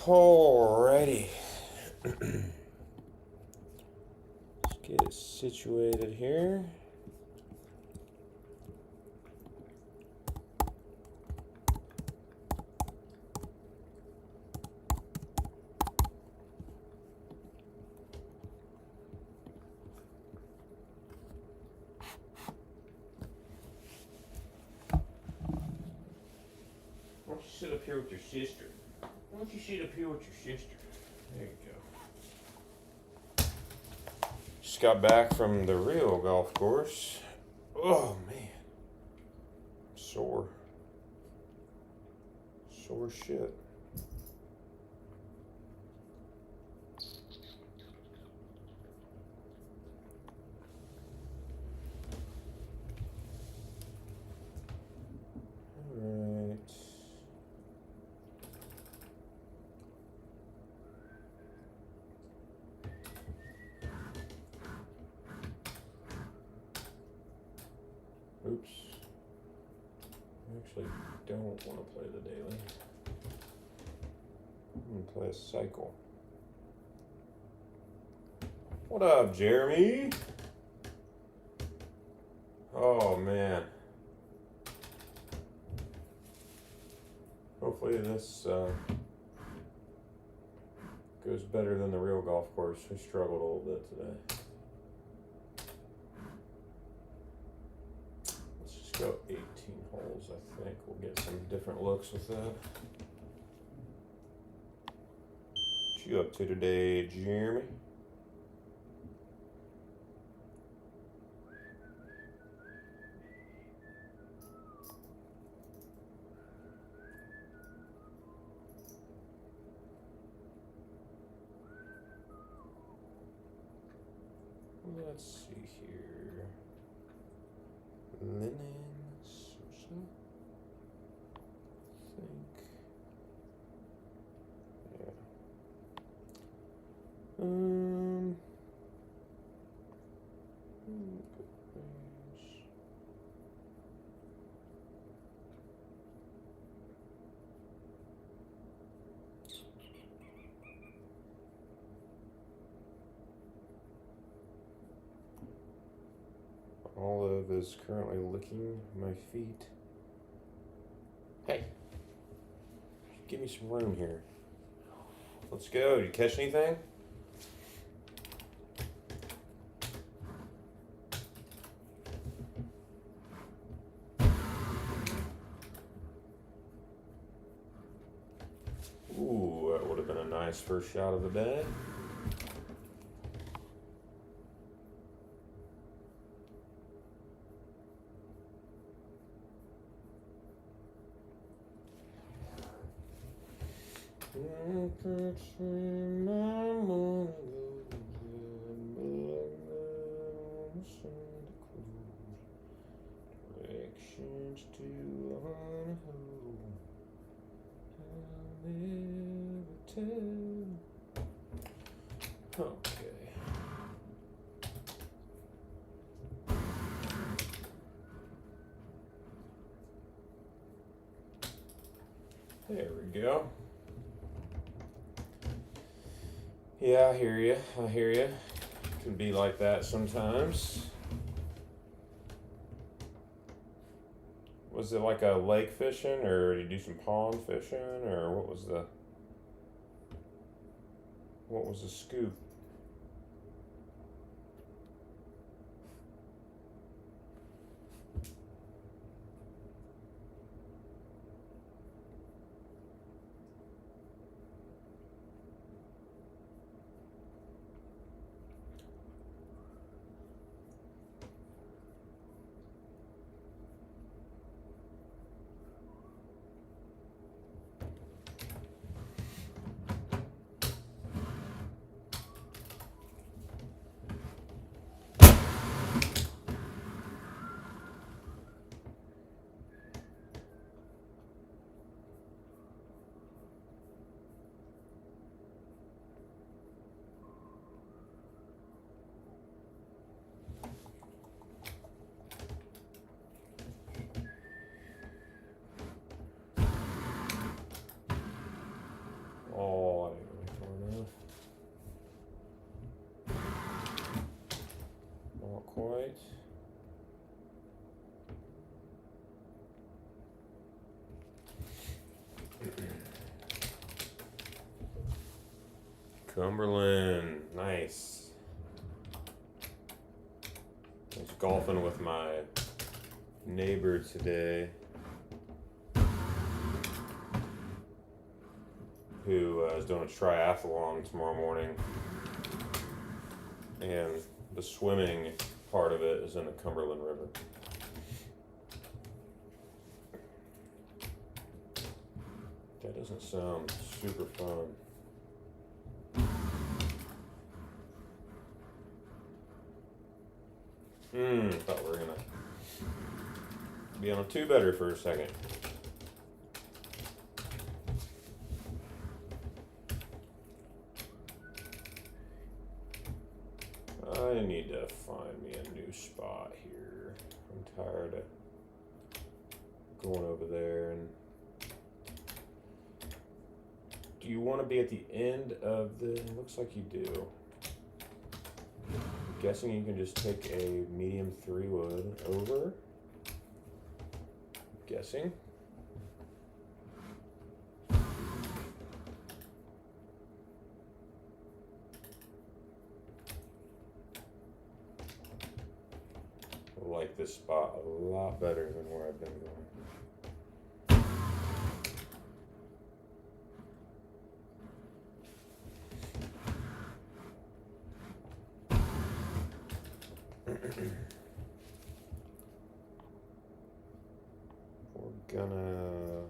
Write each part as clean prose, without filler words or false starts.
Alrighty. Let's get it situated here. Why don't you sit up here with your sister? Why don't you sit up here with your sister? There you go. Just got back from the real golf course. Oh man. Sore. Sore shit. Alright. Oops. I actually don't want to play the daily. I'm going to play a cycle. What up, Jeremy? Oh, man. Hopefully this goes better than the real golf course. We struggled a little bit today. Let's just go 18 holes, I think. We'll get some different looks with that. What you up to today, Jeremy? Let's see here. Linen Sosa. I think. Yeah. Olive is currently licking my feet. Hey, give me some room here. Let's go. Did you catch anything? Ooh, that would have been a nice first shot of the day. Directions to home. I'll never tell. Okay. There we go. Yeah, I hear you. I hear you. Can be like that sometimes. Was it like a lake fishing, or did you do some pond fishing, or what was the scoop? Cumberland, nice. I was golfing with my neighbor today, who is doing a triathlon tomorrow morning, and the swimming part of it is in the Cumberland River. That doesn't sound super fun. Thought we were gonna be on a two-bedder for a second. I need to find me a new spot here. I'm tired of going over there. And do you want to be at the end of the? Looks like you do. I'm guessing you can just take a medium 3-wood over. Guessing. I like this spot a lot better than where I've been going. We're gonna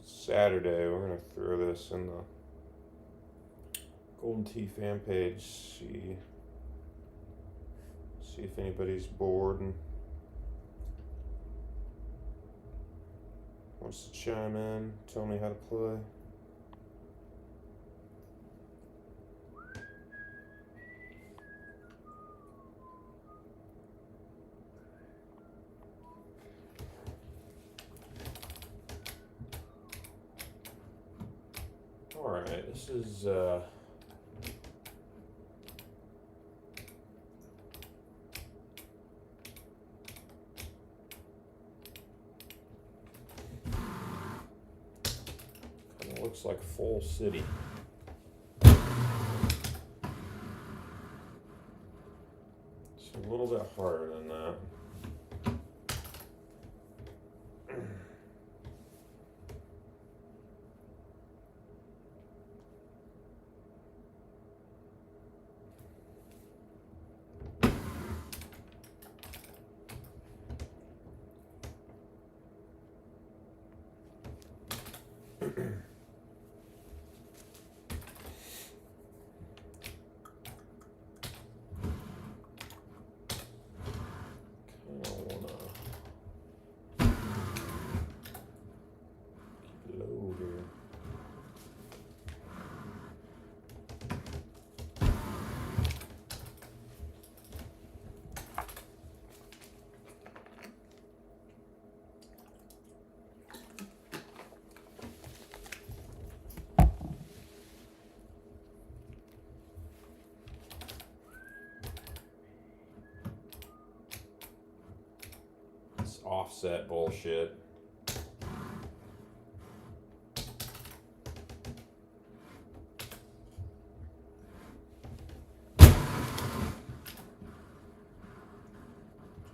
Saturday, we're gonna throw this in the Golden Tee fan page, see if anybody's bored and wants to chime in, tell me how to play. Alright, this is kinda looks like full city. It's a little bit harder than that. Offset bullshit.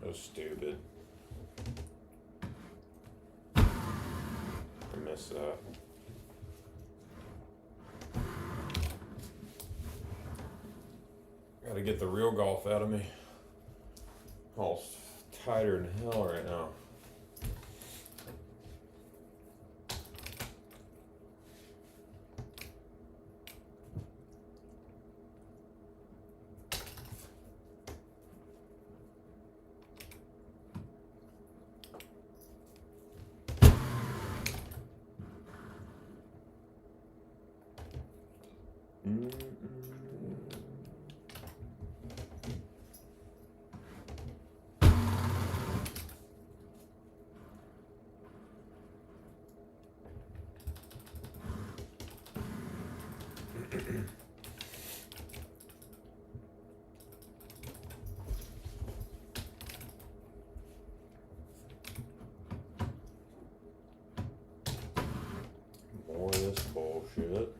So stupid. I missed that. Gotta get the real golf out of me. All tighter than hell right now. More of this bullshit.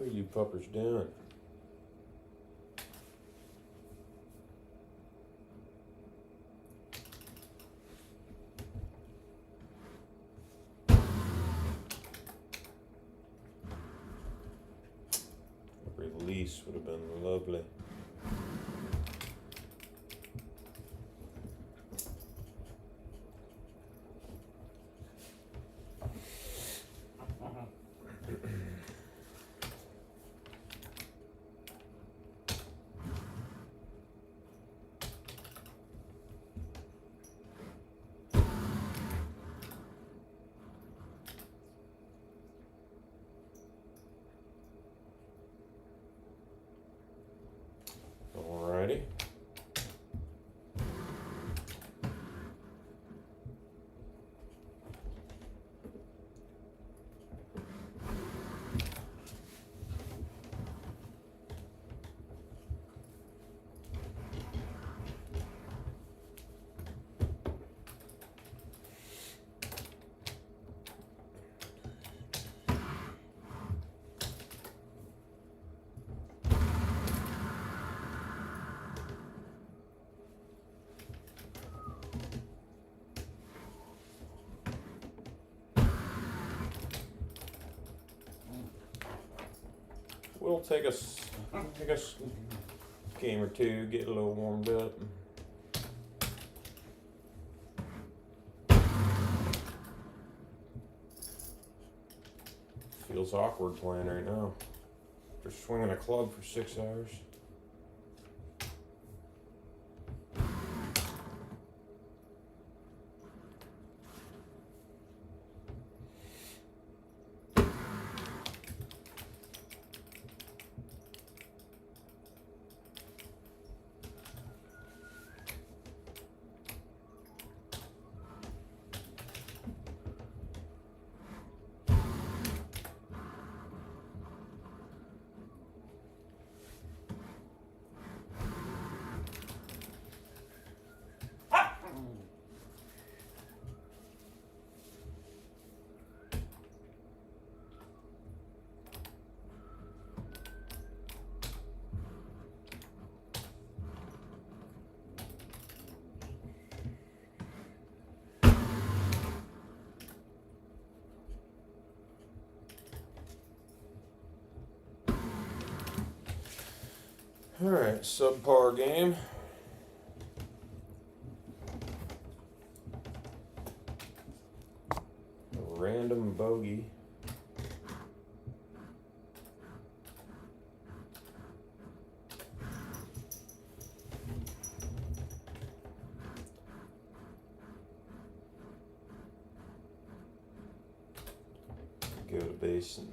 What are you puppers doing? Release would have been lovely. Alrighty. We'll take us a game or two, get a little warmed up. Feels awkward playing right now. After swinging a club for 6 hours. Alright, subpar game. A random bogey. Go to basin.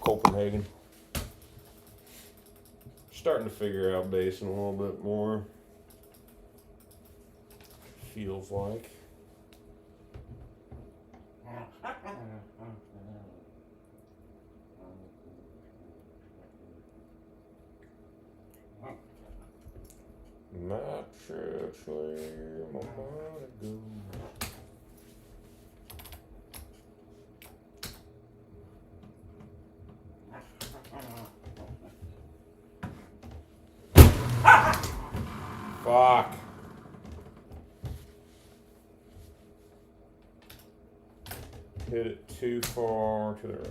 Copenhagen. Starting to figure out basin a little bit more. Feels like. Naturally, I'm gonna go. Fuck. Hit it too far to the right.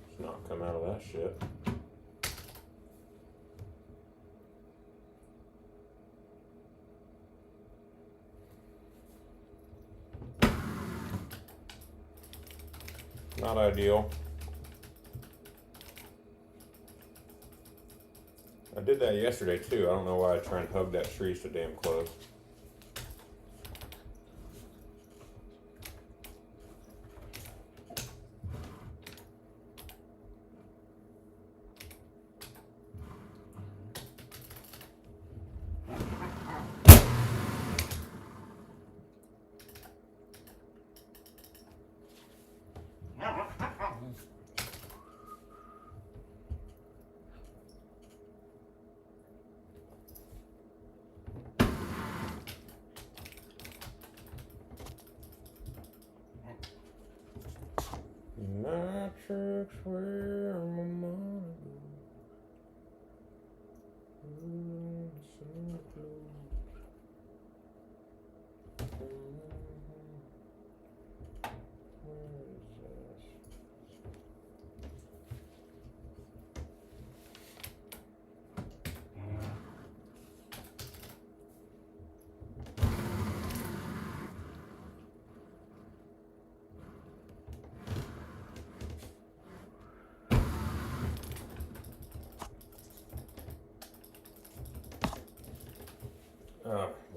Let's not come out of that shit. Not ideal. I did that yesterday too. I don't know why I try and hug that tree so damn close. truck's where my money goes. Santa Claus. Where is this?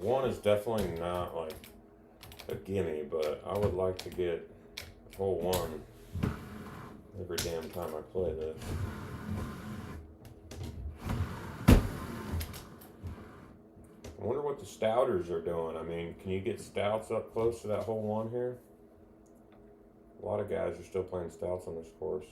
One is definitely not like a gimme, but I would like to get a whole one every damn time I play this. I wonder what the stouters are doing. I mean, can you get stouts up close to that hole one here? A lot of guys are still playing stouts on this course.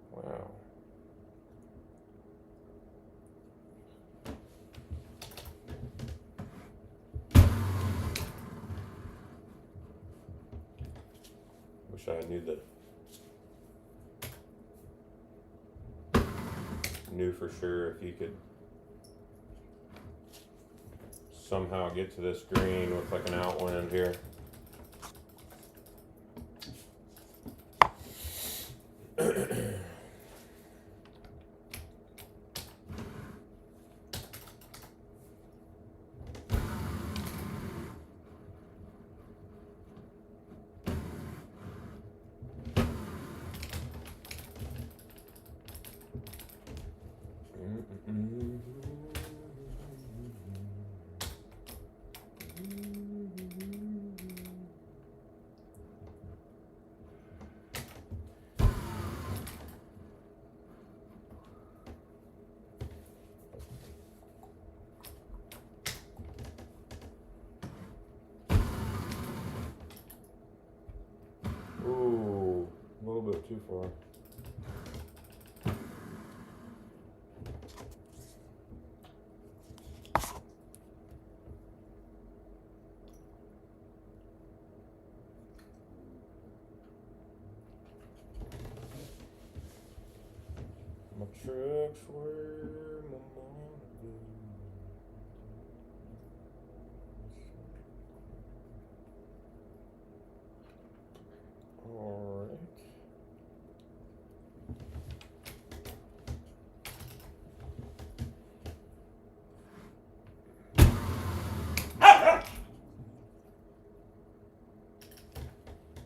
Wow. Wish I knew for sure if you could somehow get to this green with like an outwind here. Ooh, a little bit too far. My truck's where my money goes. All right.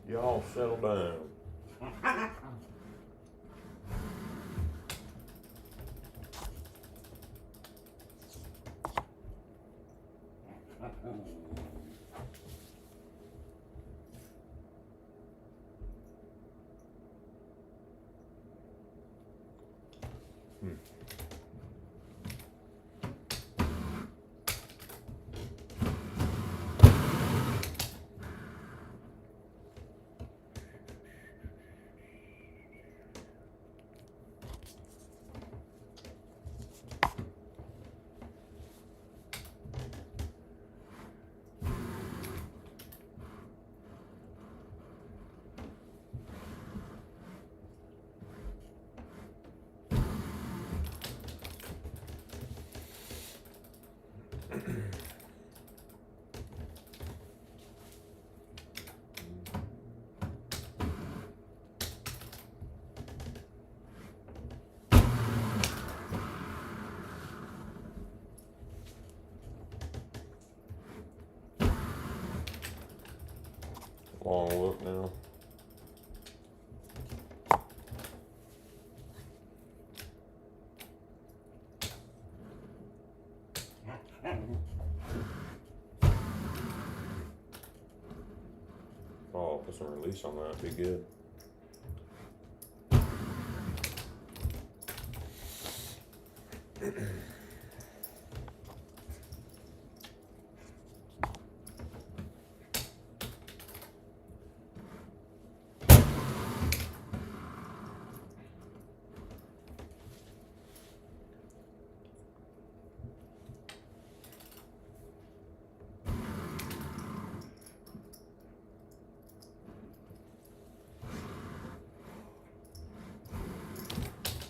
Y'all settle down. Long look now. Oh, put some release on that, be good.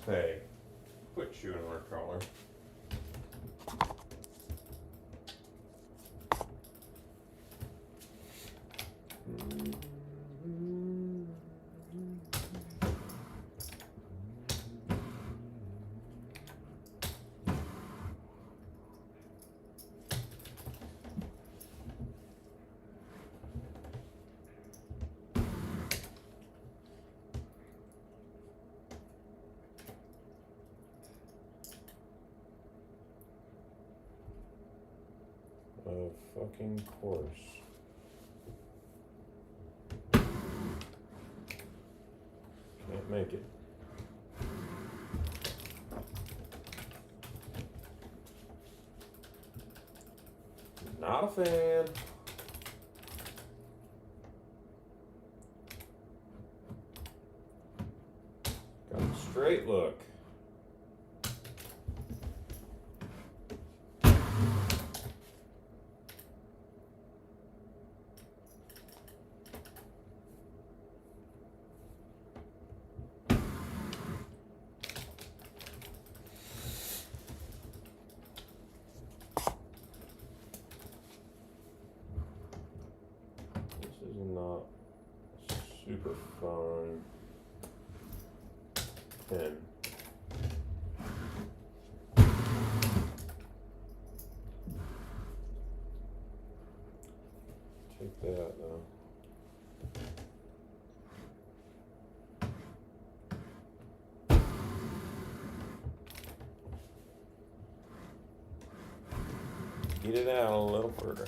Hey, quit chewing on our collar. Of fucking course. Can't make it. Not a fan. Got a straight look. This is not super fun pen. Take that though. Get it out a little further.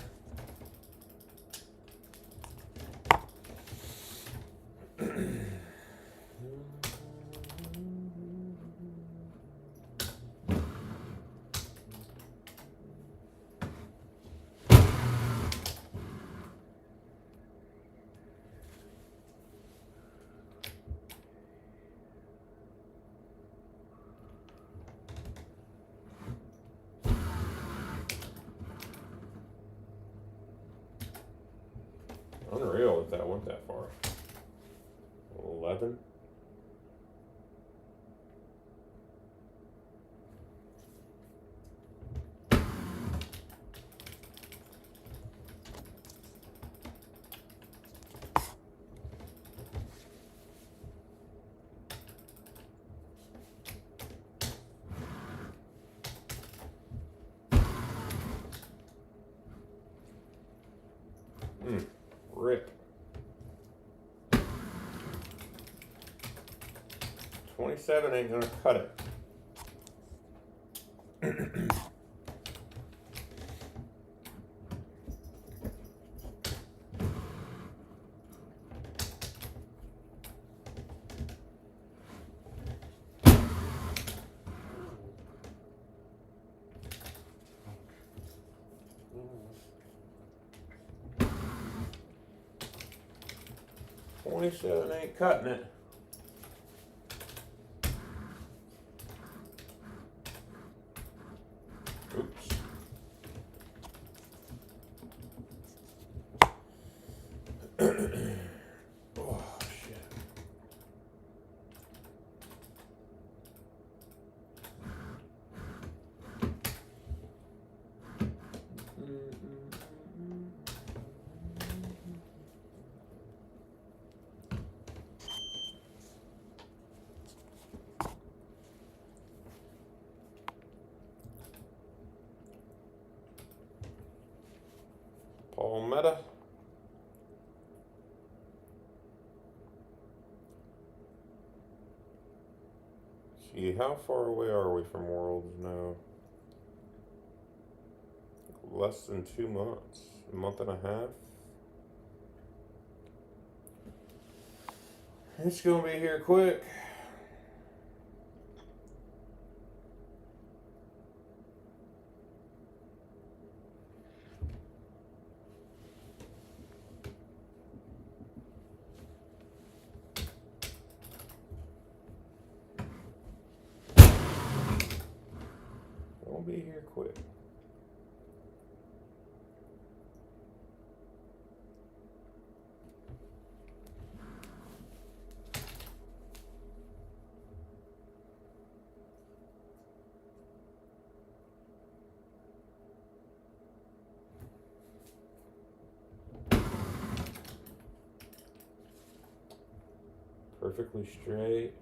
Unreal if that went that far. 11. Rip. 27 ain't gonna cut it. $27 ain't cutting it. Oops. Oh, shit. Palmetto. See, how far away are we from Worlds now? less than 2 months, a month and a half. It's gonna be here quick. It'll be here quick. Perfectly straight.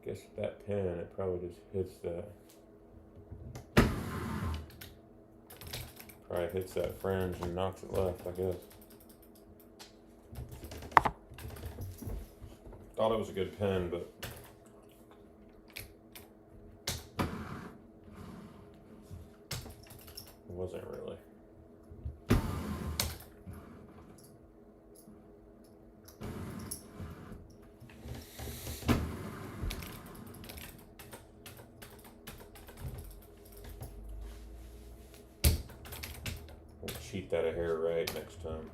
Guess with that pen, it probably just hits that. Probably hits that fringe and knocks it left, I guess. Thought it was a good pen, but it wasn't really. We'll cheat that a hair right next time.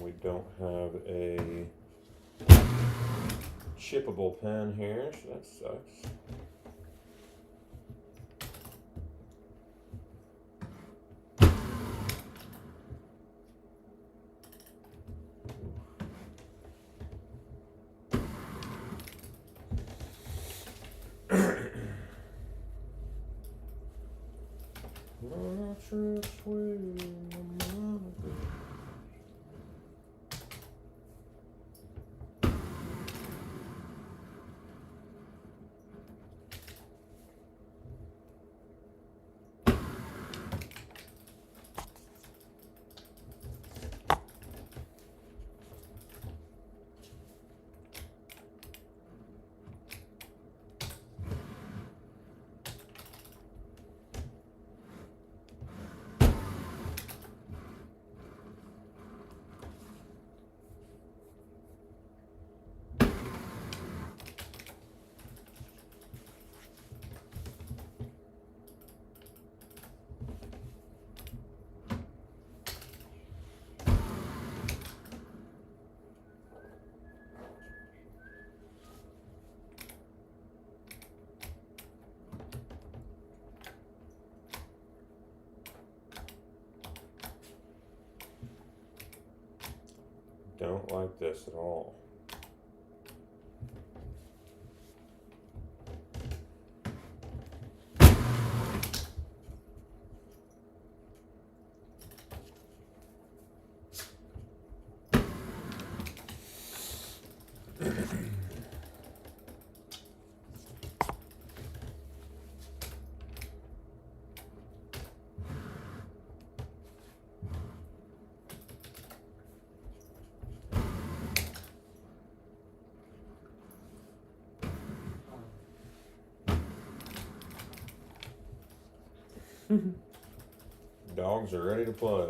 We don't have a chippable pen here, so that sucks. Don't like this at all. Dogs are ready to play.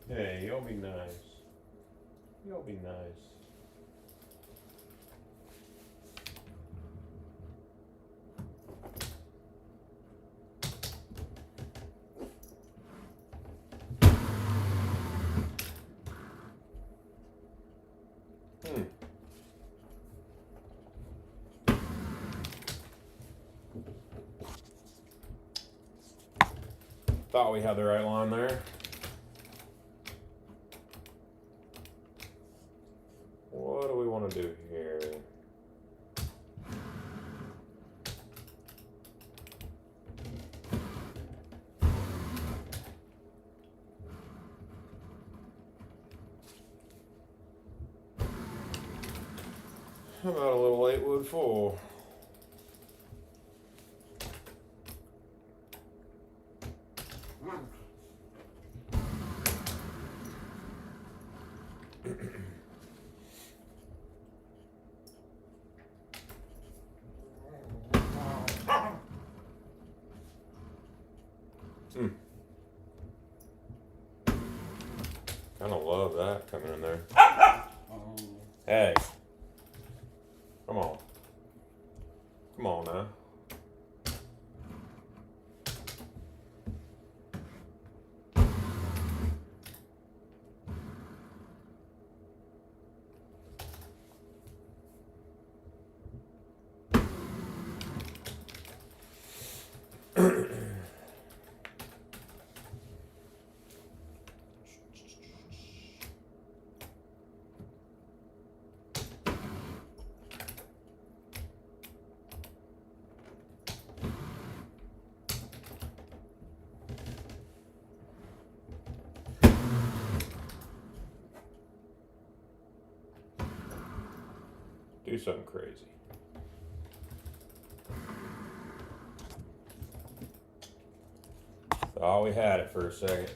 Hey, y'all be nice. Y'all be nice. Thought we had the right line there. What do we want to do here? How about a little 8-wood full? Kind of love that coming in there. Hey, come on. Come on now. Do something crazy. Oh, we had it for a second.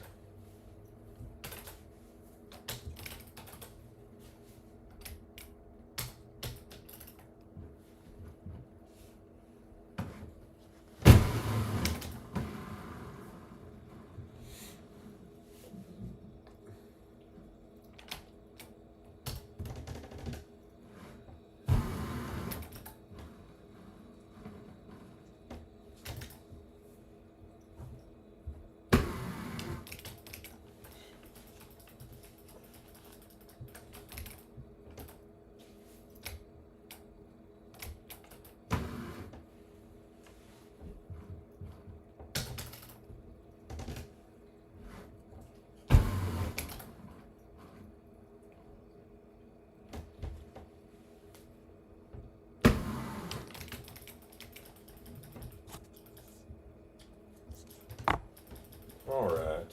All right.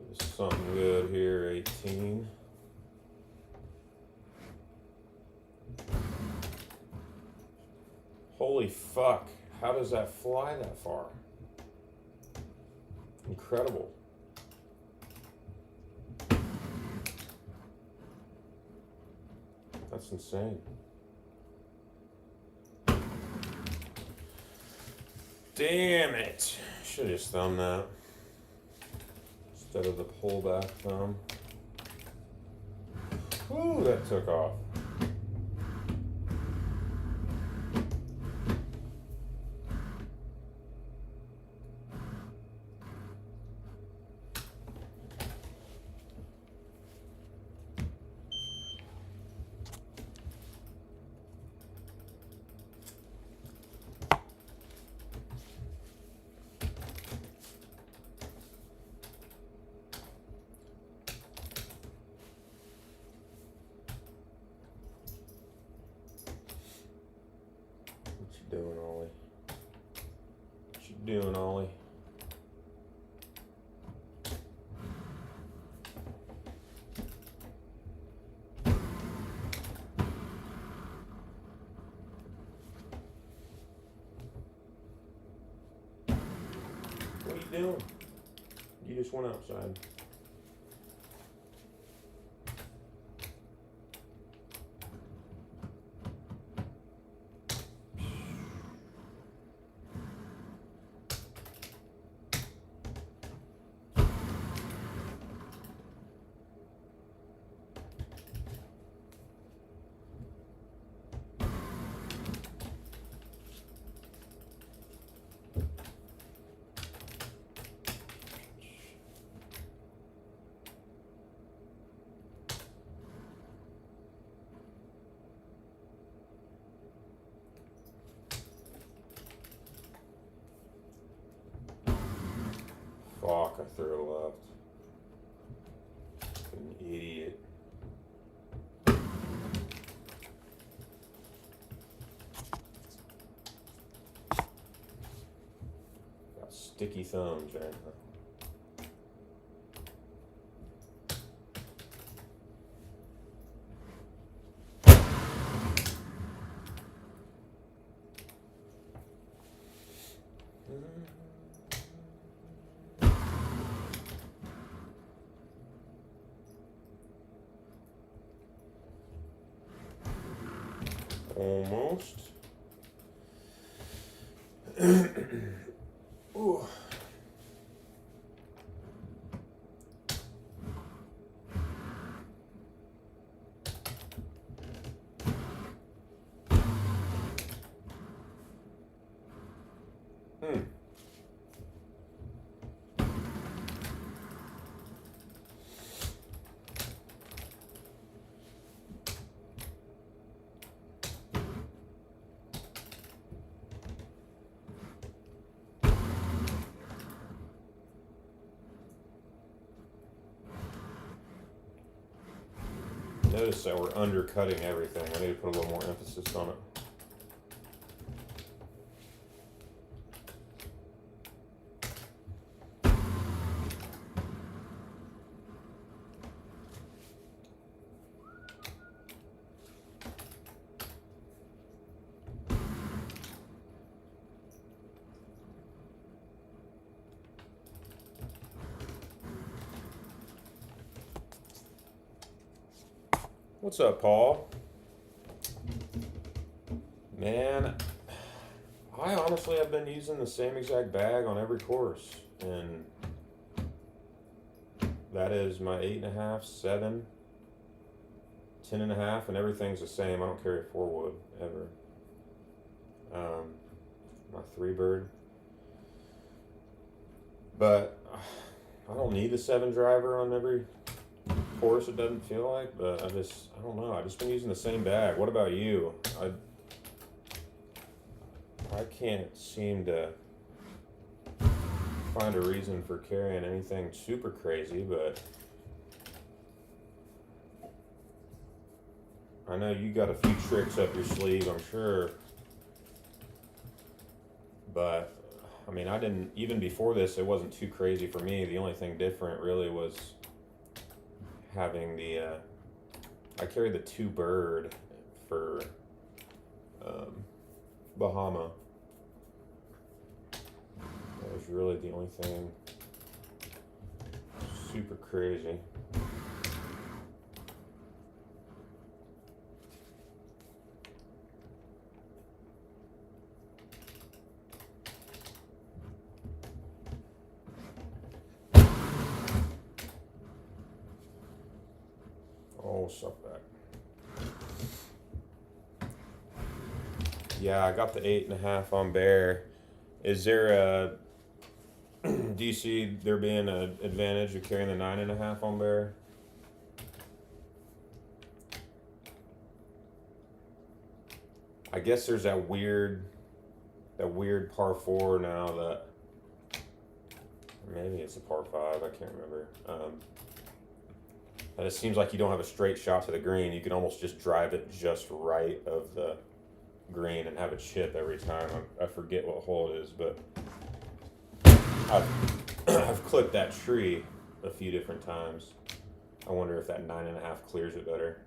There's something good here, 18. Holy fuck. How does that fly that far? Incredible. That's insane. Damn it. Should have just thumbed that instead of the pullback thumb. Ooh, that took off. What you doing, Ollie? What you doing, Ollie? What are you doing? You just went outside. throw left. An idiot. Got sticky thumbs right now. Almost. Ooh. Notice that we're undercutting everything. I need to put a little more emphasis on it. What's up, Paul? Man, I honestly have been using the same exact bag on every course, and that is my 8.5, 7, 10.5, and everything's the same. I don't carry a 4-wood ever. My 3-bird, but I don't need the 7 driver on every course, it doesn't feel like, but I don't know. I've just been using the same bag. What about you? I can't seem to find a reason for carrying anything super crazy, but I know you got a few tricks up your sleeve, I'm sure. But I mean, I didn't, even before this, it wasn't too crazy for me. The only thing different really was having the I carry the 2-bird for Bahama. That was really the only thing super crazy. Oh, suck back. Yeah, I got the 8.5 on Bear. Is there a do you see there being an advantage of carrying the 9.5 on Bear? I guess there's that weird par 4 now that, or maybe it's a par 5, I can't remember. And it seems like you don't have a straight shot to the green. You can almost just drive it just right of the green and have a chip every time. I forget what hole it is, but I've clipped that tree a few different times. I wonder if that 9.5 clears it better.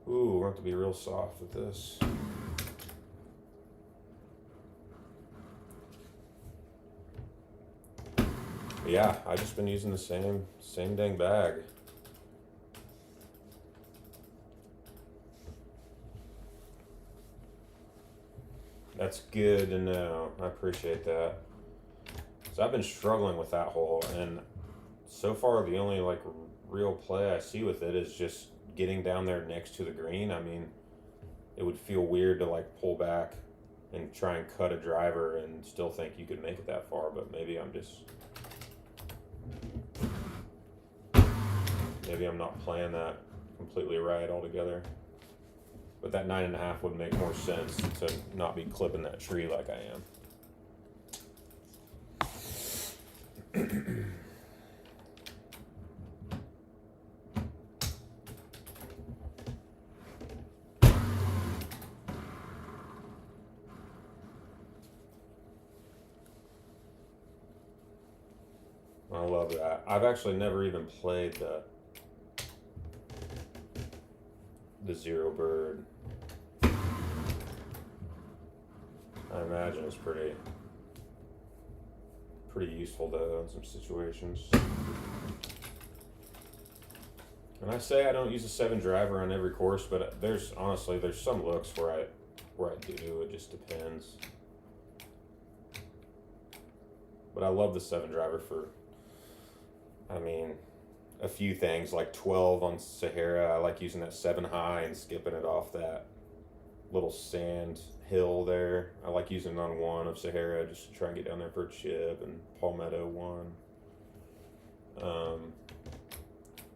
Ooh, we're going to have to be real soft with this. Yeah, I've just been using the same dang bag. That's good to know. I appreciate that. So I've been struggling with that hole, and so far the only like real play I see with it is just getting down there next to the green. I mean, it would feel weird to like pull back and try and cut a driver and still think you could make it that far, but maybe I'm not playing that completely right altogether. But that 9.5 would make more sense to not be clipping that tree like I am. I love that. I've actually never even played the Zero Bird. I imagine it's pretty useful though in some situations. And I say I don't use a 7 driver on every course, but there's some looks where I do. It just depends. But I love the 7 driver for, I mean, a few things, like 12 on Sahara. I like using that 7 high and skipping it off that little sand hill there. I like using it on 1 of Sahara just to try and get down there for a chip, and Palmetto 1.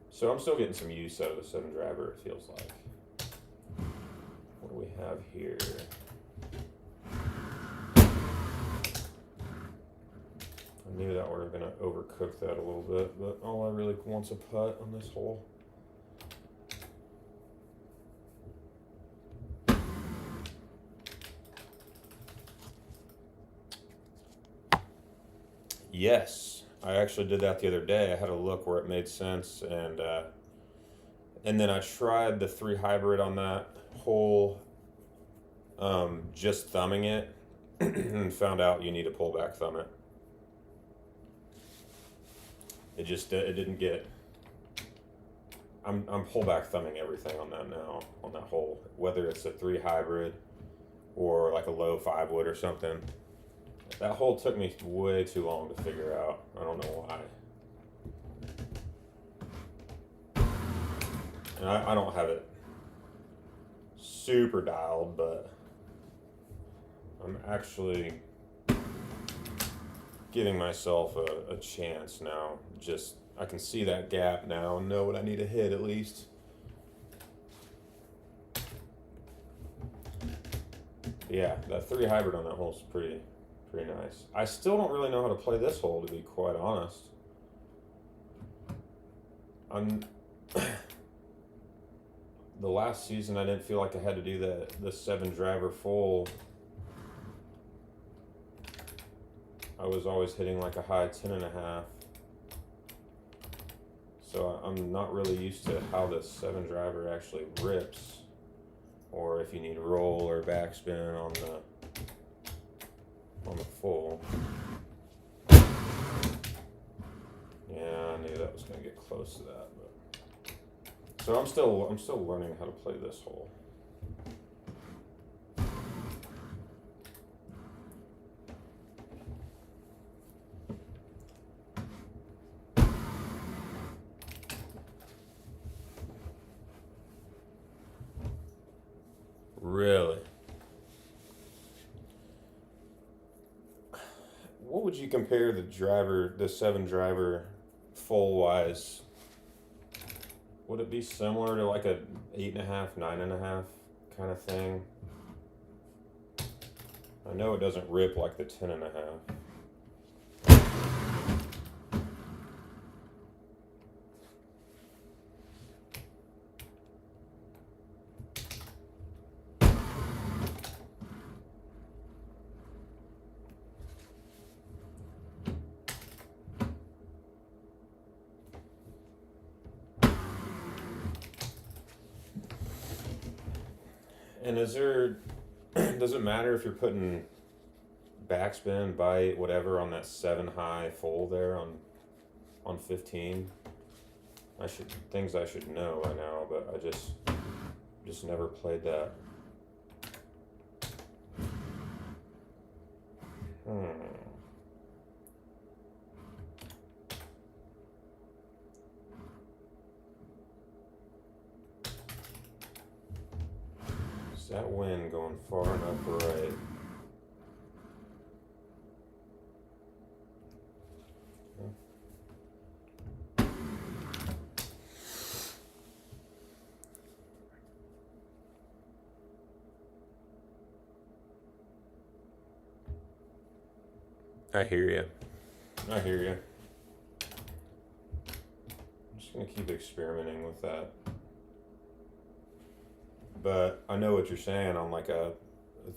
So I'm still getting some use out of the 7 driver, it feels like. What do we have here? I knew that we were going to overcook that a little bit, but all I really want's a putt on this hole. Yes, I actually did that the other day. I had a look where it made sense, and then I tried the 3 hybrid on that hole, just thumbing it, and found out you need to pull back thumb it. It didn't get. I'm pull back thumbing everything on that now, on that hole, whether it's a 3 hybrid or like a low 5 wood or something. That hole took me way too long to figure out. I don't know why. And I don't have it super dialed, but I'm actually giving myself a chance now. Just, I can see that gap now and know what I need to hit at least. Yeah, that 3 hybrid on that hole is pretty nice. I still don't really know how to play this hole, to be quite honest. The last season I didn't feel like I had to do the 7 driver full. I was always hitting like a high 10.5. So I'm not really used to how the 7 driver actually rips, or if you need roll or backspin on the full. Yeah, I knew that was gonna get close to that, but so I'm still learning how to play this hole. Really? What would you compare the 7 driver full wise? Would it be similar to like a 8.5, 9.5 kind of thing? I know it doesn't rip like the 10.5. And does it matter if you're putting backspin, bite, whatever on that 7 high full there on 15? Things I should know by now, but I just never played that. Is that wind going far enough right? I hear you. gonna keep experimenting with that. But I know what you're saying on like a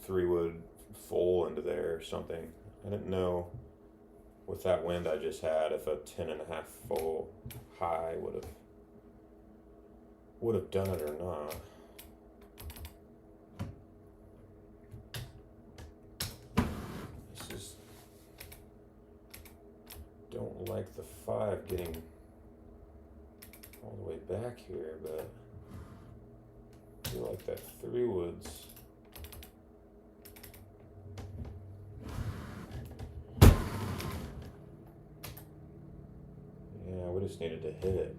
3-wood full into there or something. I didn't know with that wind I just had if a 10.5 full high would have done it or not. This is, don't like the 5 getting all the way back here, but I feel like that 3-wood's we just needed to hit it.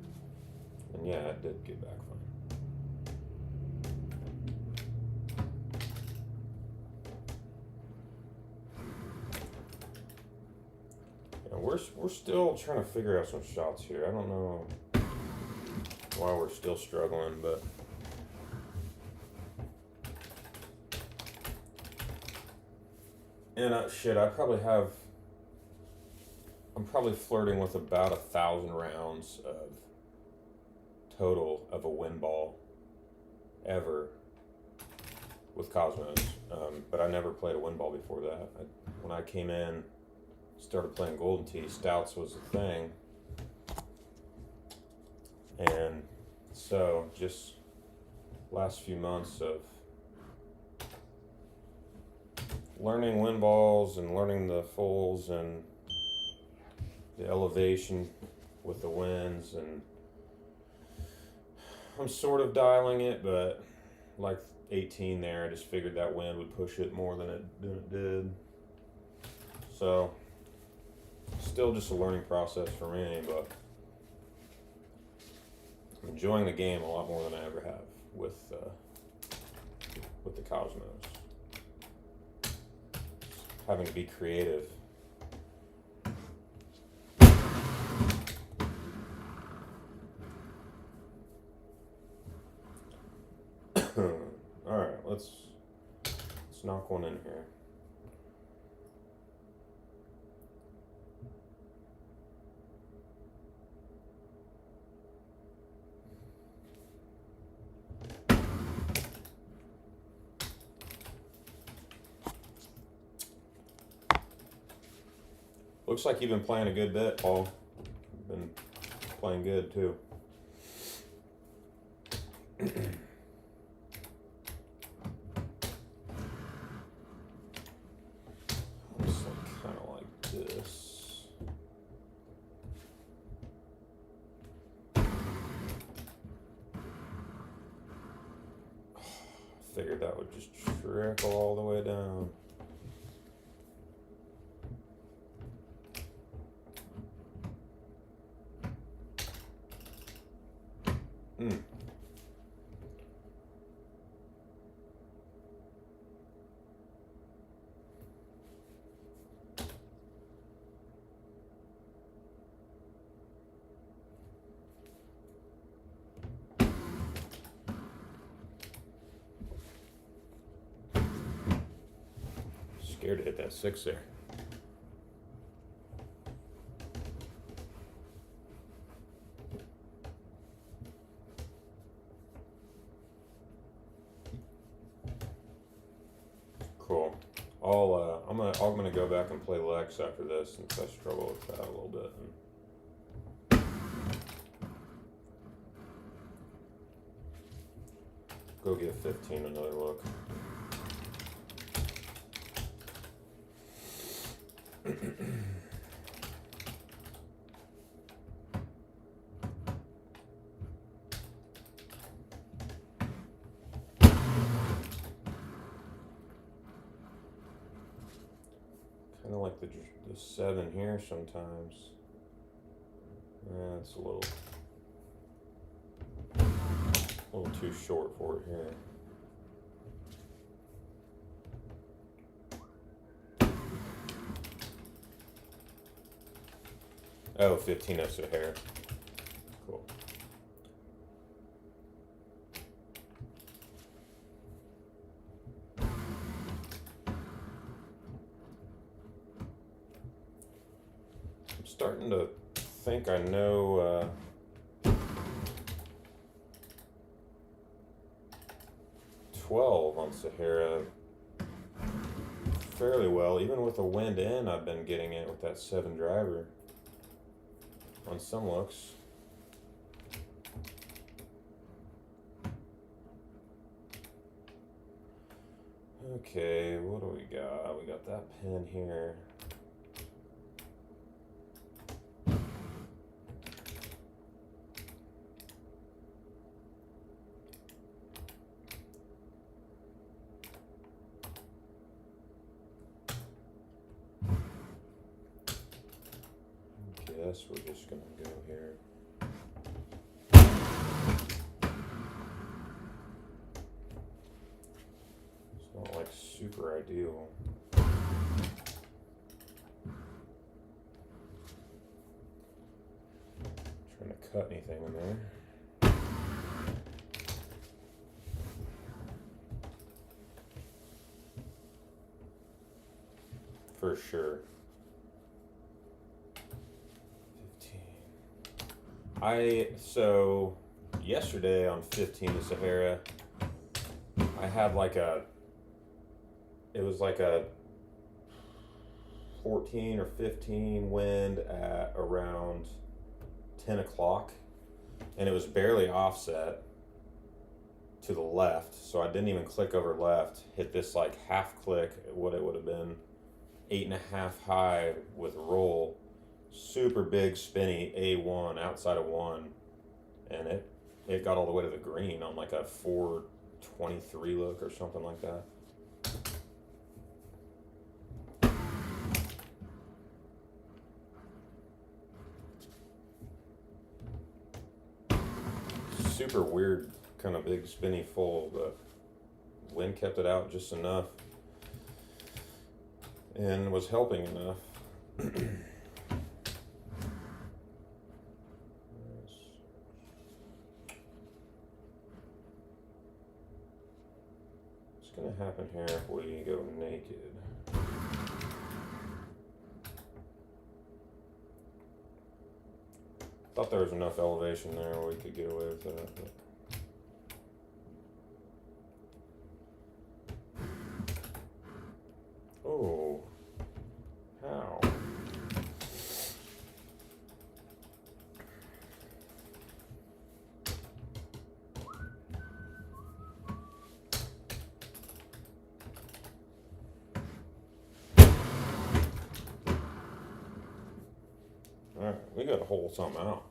And yeah, it did get back fine. Yeah, we're still trying to figure out some shots here. I don't know why we're still struggling, but and I'm probably flirting with about 1,000 rounds of total of a wind ball ever with Cosmos. But I never played a wind ball before that. When I came in, started playing Golden Tee, Stouts was the thing. And so just last few months of learning wind balls and learning the fulls and the elevation with the winds, and I'm sort of dialing it, but like 18 there, I just figured that wind would push it more than it did. So still just a learning process for me, but I'm enjoying the game a lot more than I ever have with the Cosmos. Having to be creative. All right, let's knock one in here. Looks like you've been playing a good bit, Paul. You've been playing good too. Kind of like this. Figured that would just trickle all the way down. Scared to hit that 6 there. Cool. I'm gonna go back and play Lex after this since I struggle with that a little bit. Go give 15 another look. Kind of like the 7 here sometimes. Yeah, it's a little too short for it here. Oh, 15 is a hair. Cool. I'm starting to think I know 12 on Sahara fairly well. Even with the wind in, I've been getting it with that 7 driver on some looks. Okay, what do we got? We got that pin here. Guess we're just gonna go here. It's not like super ideal. Trying to cut anything in there. For sure. 15. So yesterday on 15 to Sahara, I had it was like a 14 or 15 wind at around 10 o'clock, and it was barely offset to the left, so I didn't even click over left, hit this like half click, what it would have been 8.5 high with roll, super big spinny A1 outside of 1, and it got all the way to the green on like a 423 look or something like that. Super weird, kind of big spinny full, but wind kept it out just enough and was helping enough. What's gonna happen here if we go naked? Thought there was enough elevation there where we could get away with that. But. Oh, how? Alright, we gotta hold something out.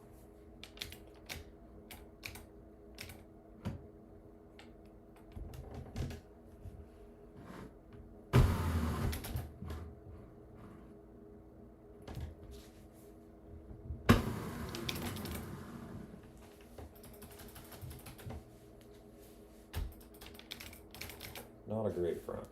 Not a great front.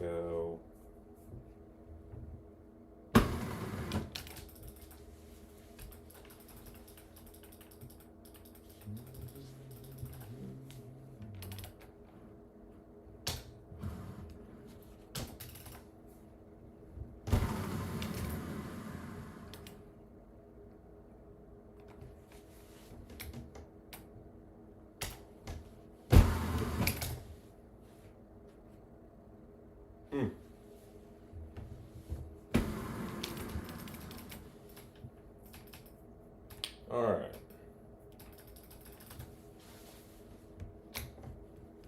Go. Alright.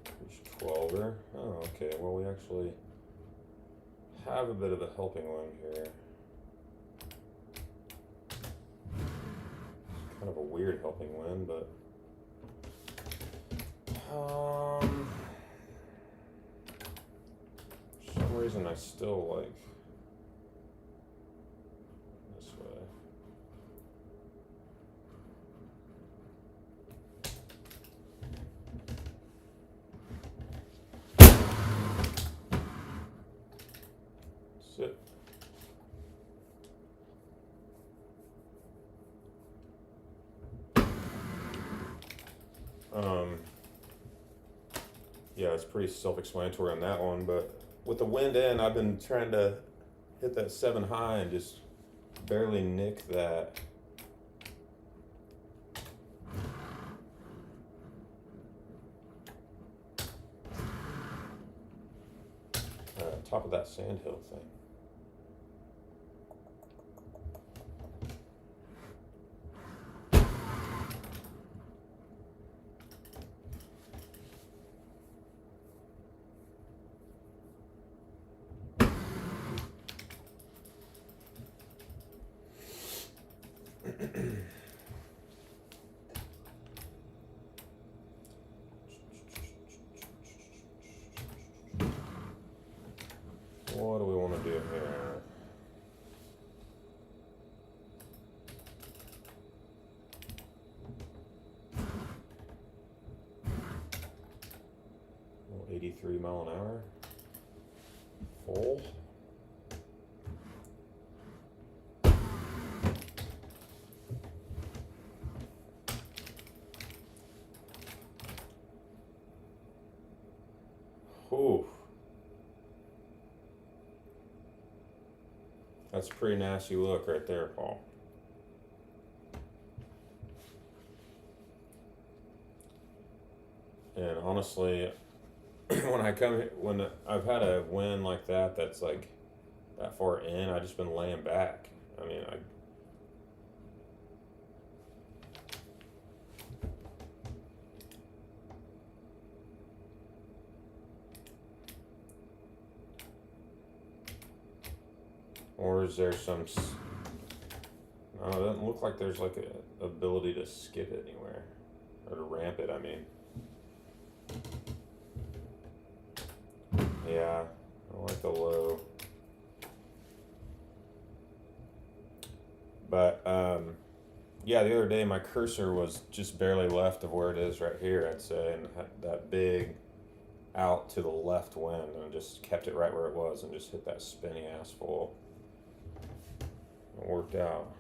Fish 12er. Oh, okay. Well, we actually have a bit of a helping one here. It's kind of a weird helping wind, but for some reason I still like this way. Sit. Yeah, it's pretty self-explanatory on that one, but with the wind in, I've been trying to hit that 7 high and just barely nick that. Top of that sandhill thing. What do we want to do here? Oh, 83 mile an hour. Full. Ooh. That's a pretty nasty look right there, Paul. And honestly, when I've had a win like that, that's like that far in, I've just been laying back. I mean, or is there some? No, it doesn't look like there's like a ability to skip it anywhere, or to ramp it. I mean, yeah, I like the low, but yeah, the other day my cursor was just barely left of where it is right here, I'd say, and had that big out to the left wind, and just kept it right where it was, and just hit that spinny ass full. It worked out.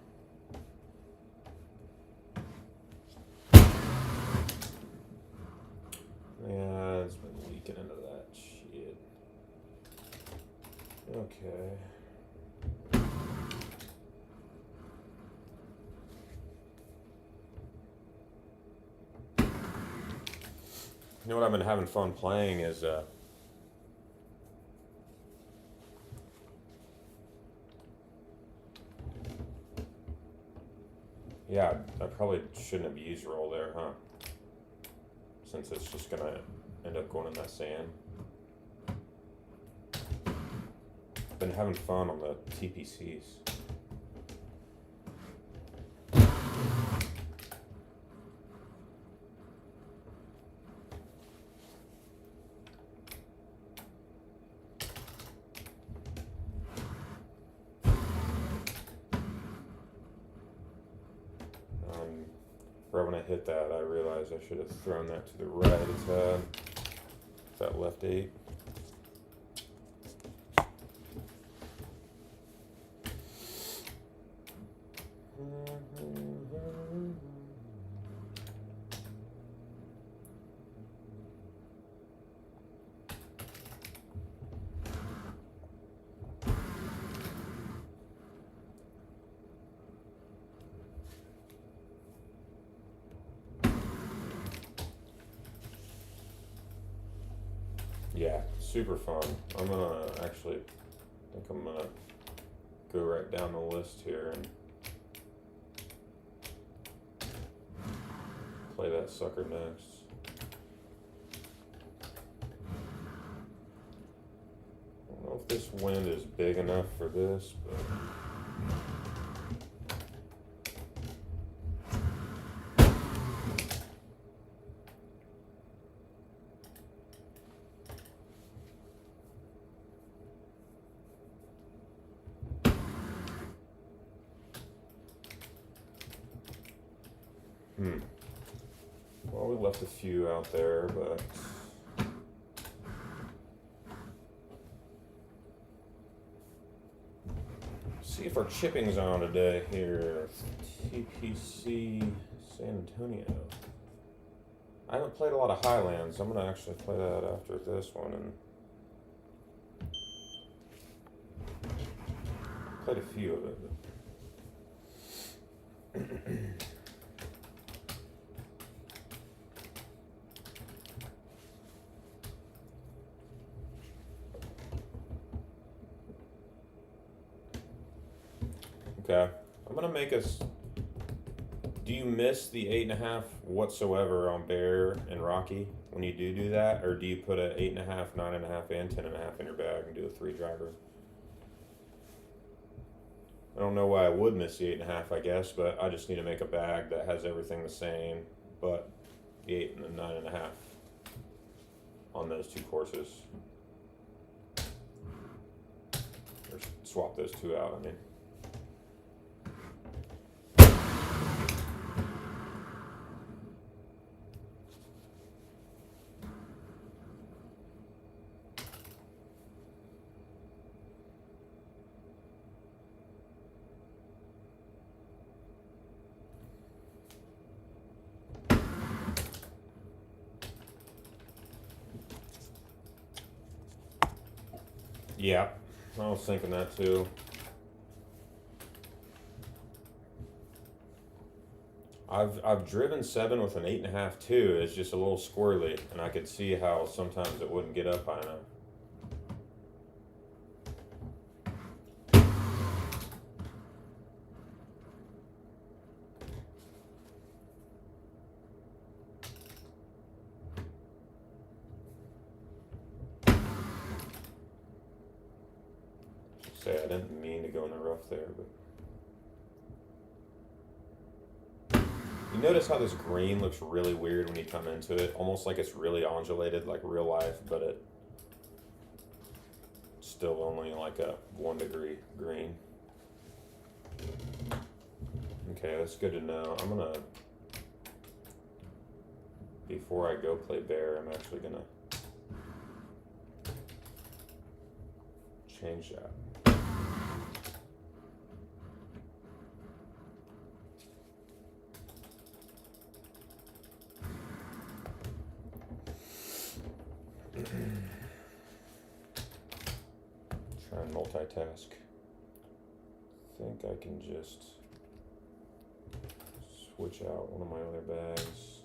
Yeah, it's been leaking into that shit. Okay. You know what I've been having fun playing is yeah, I probably shouldn't have used roll there, huh? Since it's just gonna end up going in that sand. Been having fun on the TPCs. Right when I hit that, I realized I should have thrown that to the right instead. That left 8. Yeah, super fun. I'm gonna actually, I think I'm gonna go right down the list here and play that sucker next. I don't know if this wind is big enough for this, but well, we left a few out there, but see if our chipping's on today here. TPC San Antonio. I haven't played a lot of Highlands. I'm gonna actually play that after this one, and played a few of it. Okay, I'm gonna make us. Do you miss the 8.5 whatsoever on Bear and Rocky when you do that, or do you put a 8.5, 9.5, and 10.5 in your bag and do a 3 driver? I don't know why I would miss the 8.5, I guess, but I just need to make a bag that has everything the same, but the 8 and the 9.5 on those 2 courses. Or swap those 2 out, I mean. Yeah, I was thinking that too. I've driven 7 with an 8.5 too. It's just a little squirrely, and I could see how sometimes it wouldn't get up high enough. Say I didn't mean to go in the rough there, but you notice how this green looks really weird when you come into it, almost like it's really undulated like real life, but it's still only like a 1 degree green. Okay, that's good to know. I'm gonna, before I go play Bear, I'm actually gonna change that. Try and multitask. I think I can just switch out one of my other bags.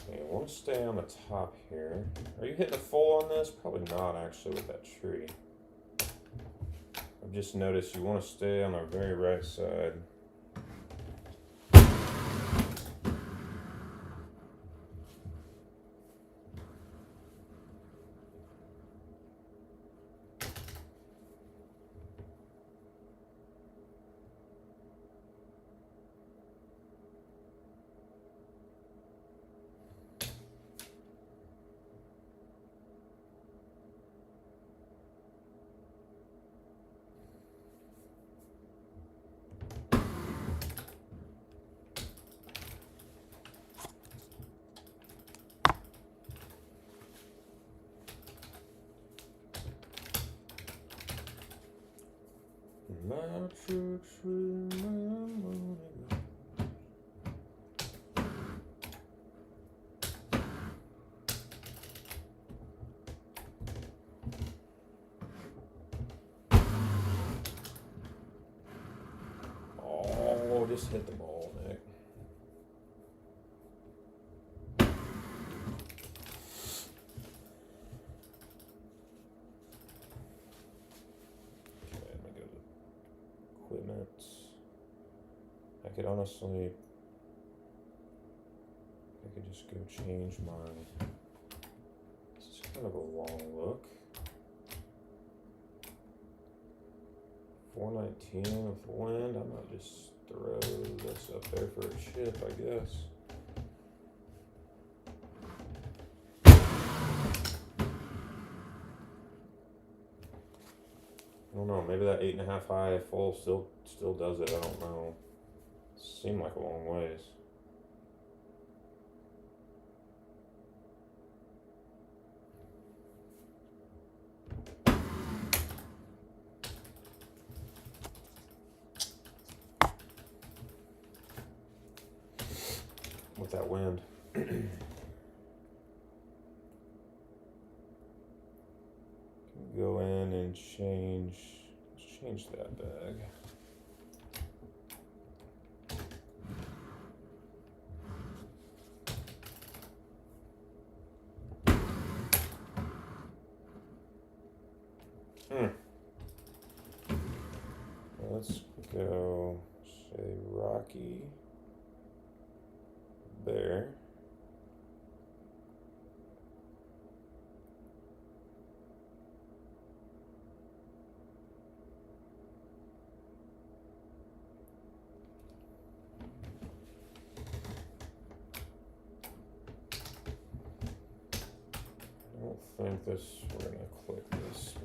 Okay, I want to stay on the top here. Are you hitting a full on this? Probably not actually with that tree. I've just noticed you want to stay on the very right side. Matrix remembering. Oh, just hit the ball, Nick. Equipment. I could honestly, I could just go change my, this is kind of a long look. 419 with wind, I might just throw this up there for a chip, I guess. I don't know, maybe that 8.5 high full still does it, I don't know. Seemed like a long ways. With that wind. Go in and change that bag. Let's go say Rocky Bear. I don't think we're gonna click this.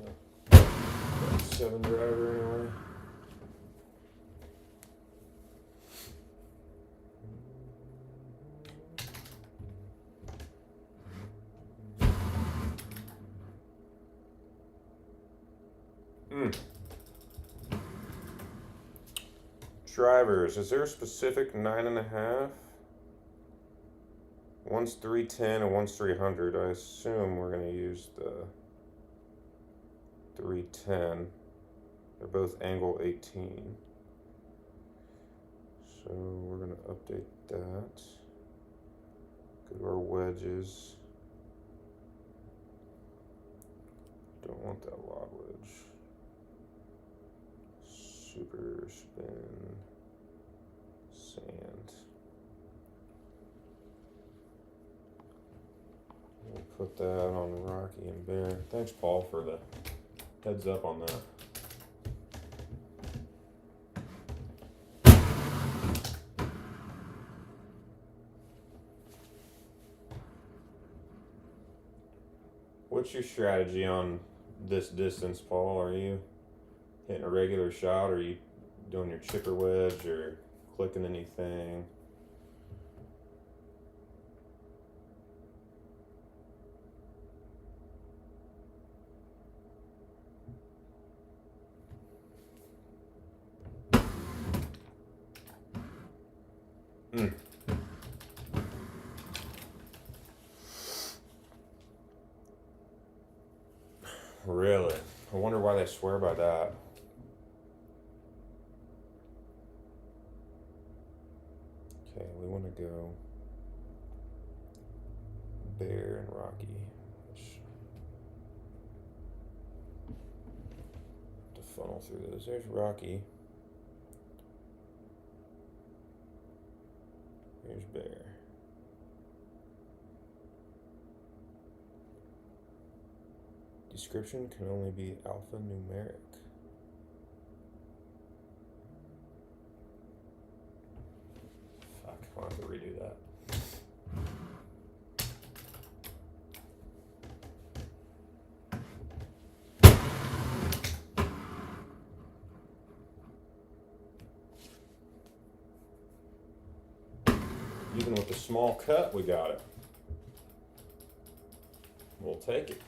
7 driver anyway. Drivers, is there a specific 9.5? One's 310 and one's 300. I assume we're going to use the 310. They're both angle 18. So we're going to update that. Go to our wedges. Don't want that log wedge. Super spin sand. We'll put that on Rocky and Bear. Thanks, Paul, for the heads up on that. What's your strategy on this distance, Paul? Are you hitting a regular shot, or are you doing your chipper wedge, or clicking anything? Really? I wonder why they swear by that. Okay, we want to go Bear and Rocky. To funnel through those. There's Rocky. Here's Bear. Description can only be alphanumeric. Fuck, I'll have to redo that. Even with the small cut, we got it. We'll take it.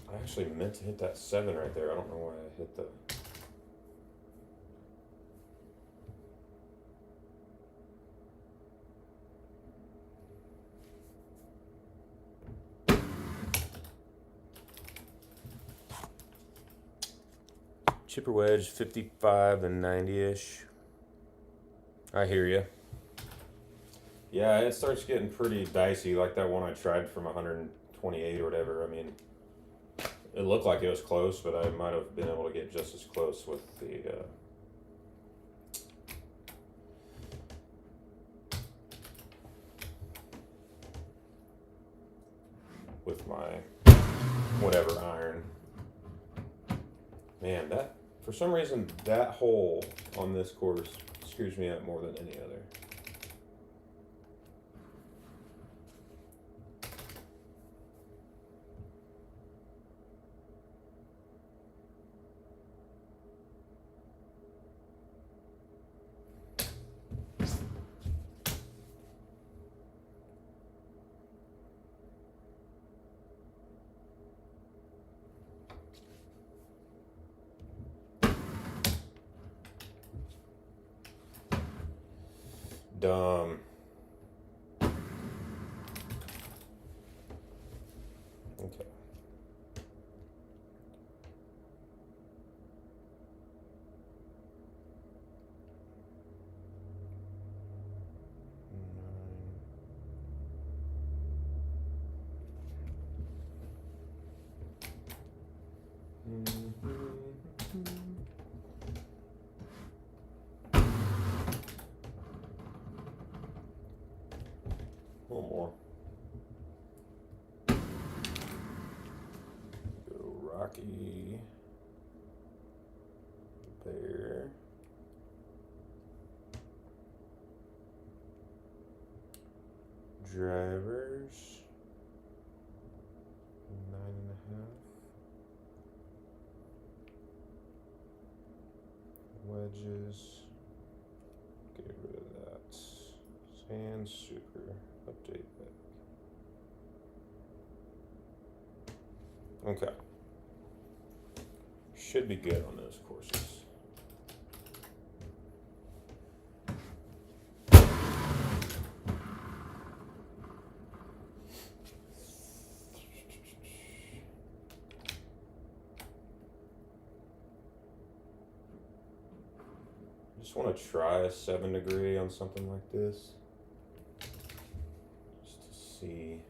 I actually meant to hit that 7 right there. I don't know why I hit the... Chipper wedge, 55 and 90-ish. I hear you. Yeah, it starts getting pretty dicey, like that one I tried from 128 or whatever. I mean, it looked like it was close, but I might have been able to get just as close with the... with my whatever iron. Man, that... For some reason, that hole on this course screws me up more than any other. Okay. One more. Go Rocky. There. Drivers. 9.5. Wedges. Get rid of that. Sand super. Update that. Okay. Should be good on those courses. Just want to try a 7 degree on something like this. Just to see.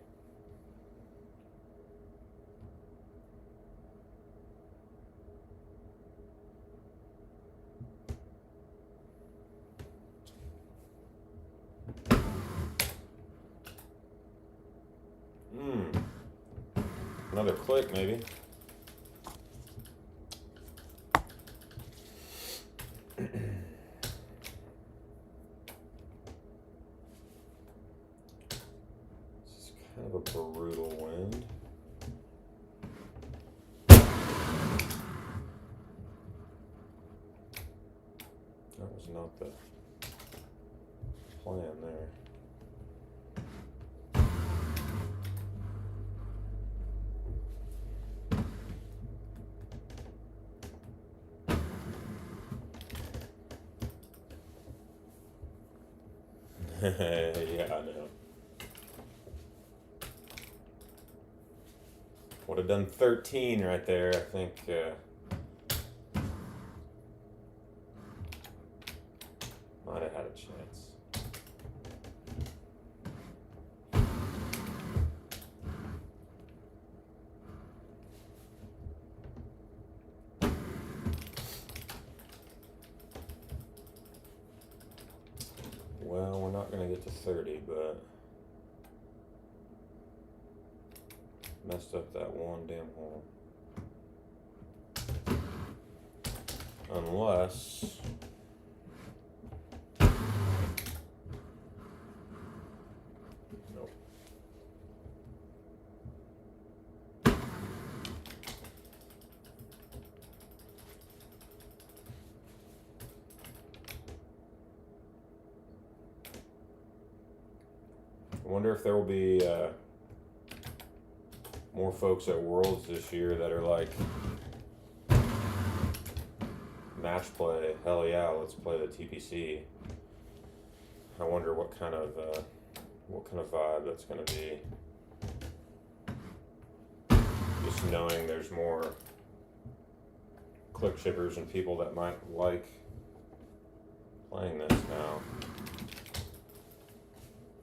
Another click maybe. This is kind of a brutal wind. That was not the plan there. Yeah, I know. Would have done 13 right there, I think. Might have had a chance. Well, we're not going to get to 30, but messed up that one damn hole. Unless nope. I wonder if there will be more folks at Worlds this year that are like, match play, hell yeah, let's play the TPC. I wonder what kind of vibe that's going to be. Just knowing there's more click shippers and people that might like playing this now.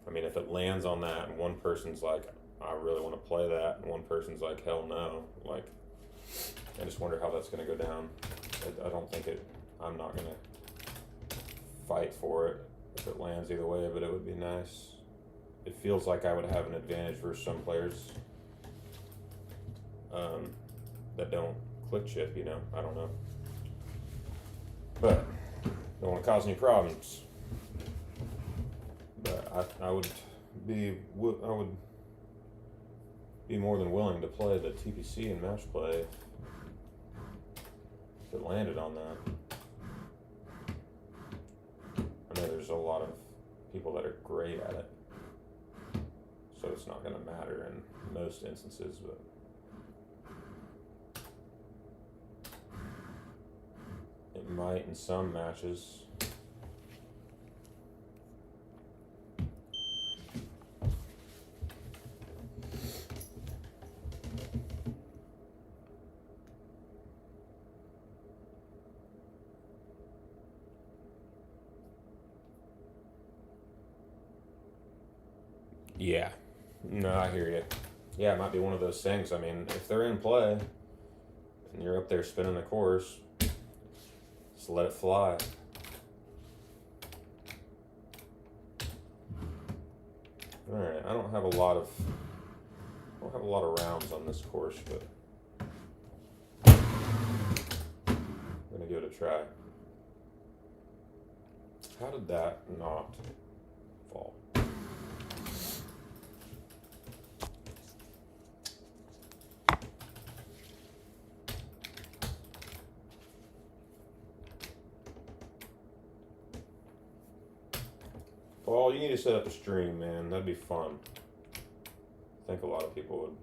I mean, if it lands on that and one person's like, I really want to play that, and one person's like, hell no, like, I just wonder how that's going to go down. I don't think I'm not going to fight for it if it lands either way, but it would be nice. It feels like I would have an advantage versus some players that don't click chip, you know, I don't know. But don't want to cause any problems. But I would be more than willing to play the TPC and match play if it landed on that. I know there's a lot of people that are great at it, so it's not going to matter in most instances, but it might in some matches. Yeah. No, I hear you. Yeah, it might be one of those things. I mean, if they're in play and you're up there spinning the course, just let it fly. All right, I don't have a lot of rounds on this course, but I'm gonna give it a try. How did that not fall? Paul, you need to set up a stream, man. That'd be fun. I think a lot of people would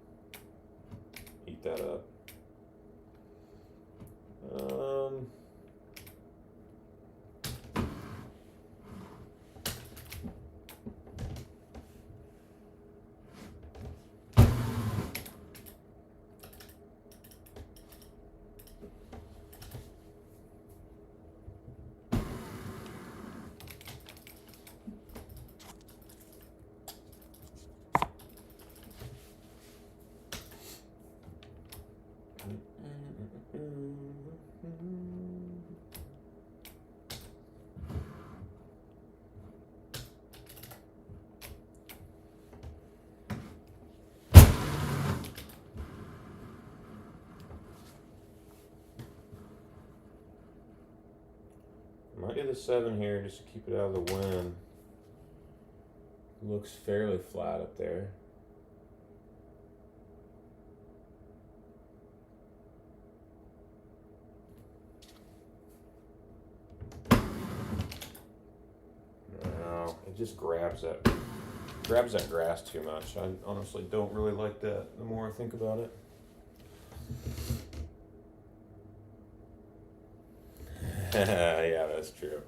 eat that up. Might do the 7 here just to keep it out of the wind. Looks fairly flat up there. No, it just grabs that grass too much. I honestly don't really like that the more I think about it. Yeah, that's true.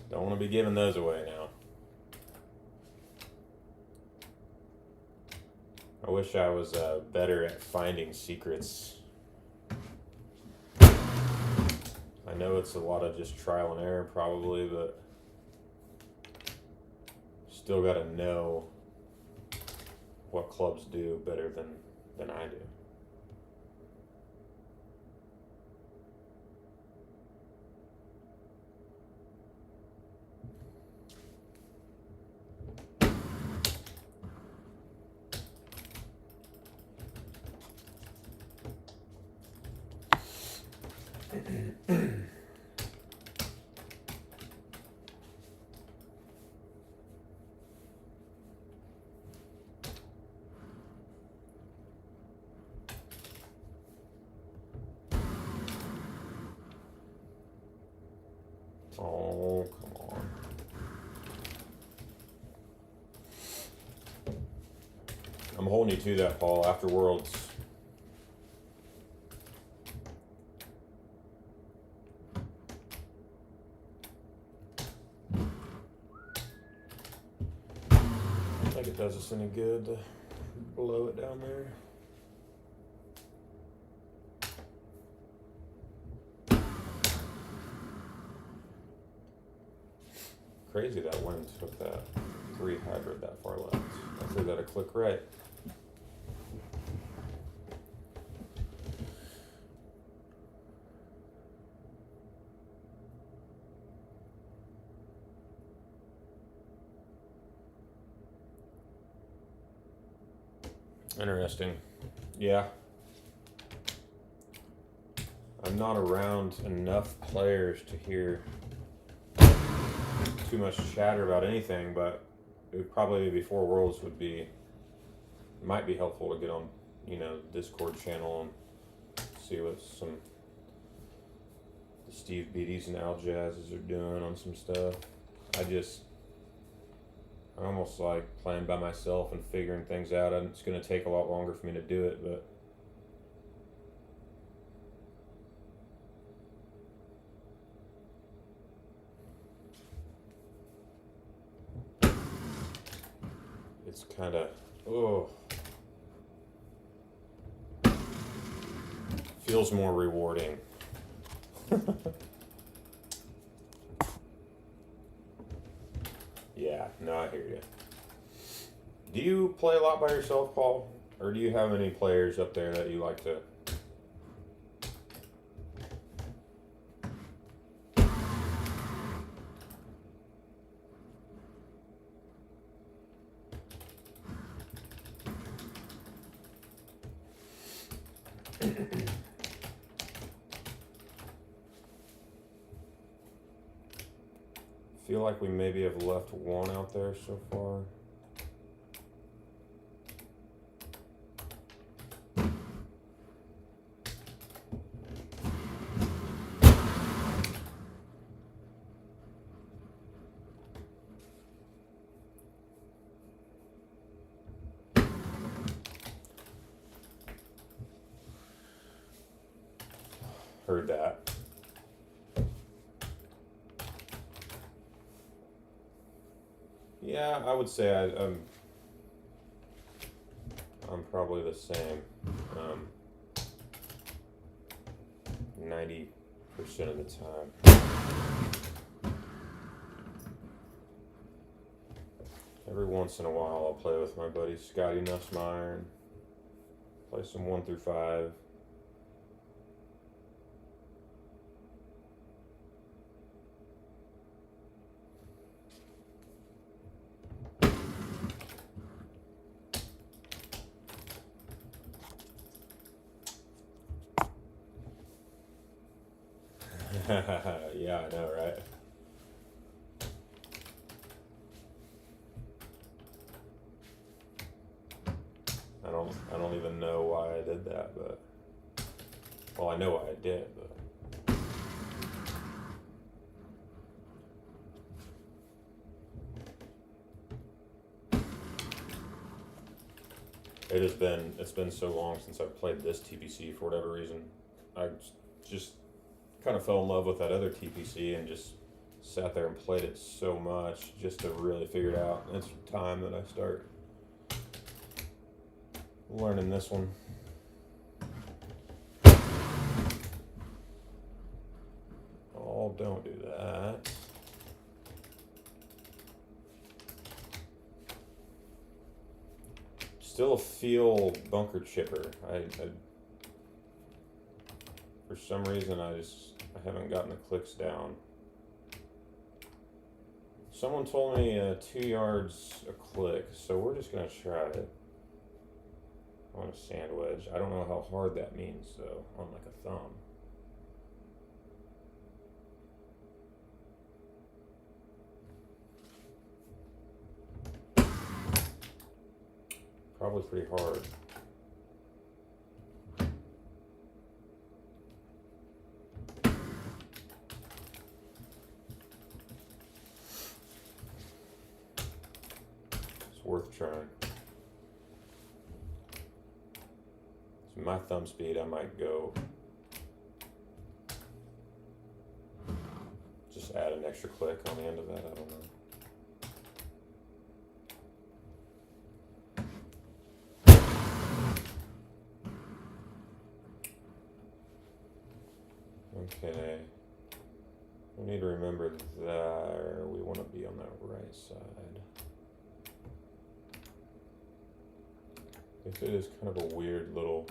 Don't want to be giving those away now. I wish I was better at finding secrets. I know it's a lot of just trial and error probably, but still got to know what clubs do better than I do. Oh, come on. I'm holding you to that, Paul, after Worlds. I don't think it does us any good to blow it down there. Crazy that wind took that 3 hybrid that far left. I threw that a click right. Interesting. Yeah. I'm not around enough players to hear too much chatter about anything, but it would probably before Worlds might be helpful to get on, Discord channel and see what some the Steve Beatties and Al Jazzes are doing on some stuff. I almost like playing by myself and figuring things out, and it's going to take a lot longer for me to do it, but it's kind of, feels more rewarding. Yeah, no, I hear you. Do you play a lot by yourself, Paul? Or do you have any players up there that you like to? Feel like we maybe have left one out there so far. Heard that. Yeah, I would say I'm probably the same. 90% of the time. Every once in a while, I'll play with my buddy Scotty Nussmeyer and play some 1 through 5. Yeah, I know, right? I don't even know why I did that, but well, I know why I did, but it's been so long since I've played this TPC for whatever reason. I just kind of fell in love with that other TPC and just sat there and played it so much just to really figure it out. And it's time that I start learning this one. Oh, don't do that. Still a feel bunker chipper. I for some reason I haven't gotten the clicks down. Someone told me 2 yards a click, so we're just gonna try it on a sand wedge. I don't know how hard that means though, on like a thumb. Probably pretty hard. It's worth trying. So my thumb speed, I might go just add an extra click on the end of that. I don't know. Okay, we need to remember that we want to be on that right side. If it is kind of a weird little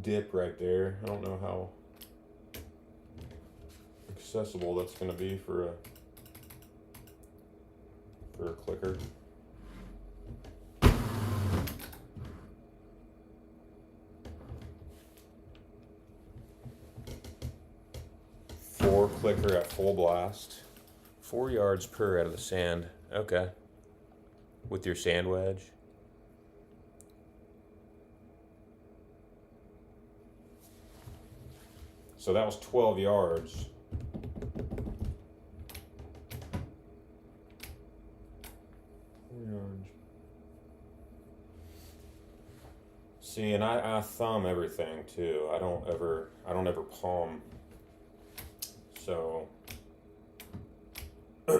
dip right there, I don't know how accessible that's going to be for a clicker. Clicker at full blast, 4 yards per out of the sand. Okay, with your sand wedge. So that was 12 yards. See, and I thumb everything too. I don't ever palm. So oh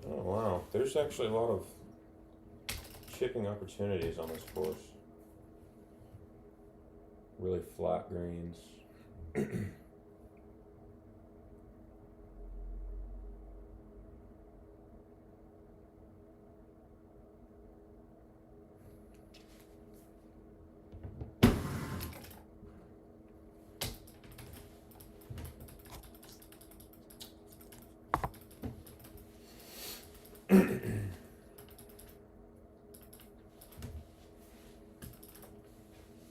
wow, there's actually a lot of chipping opportunities on this course. really flat greens.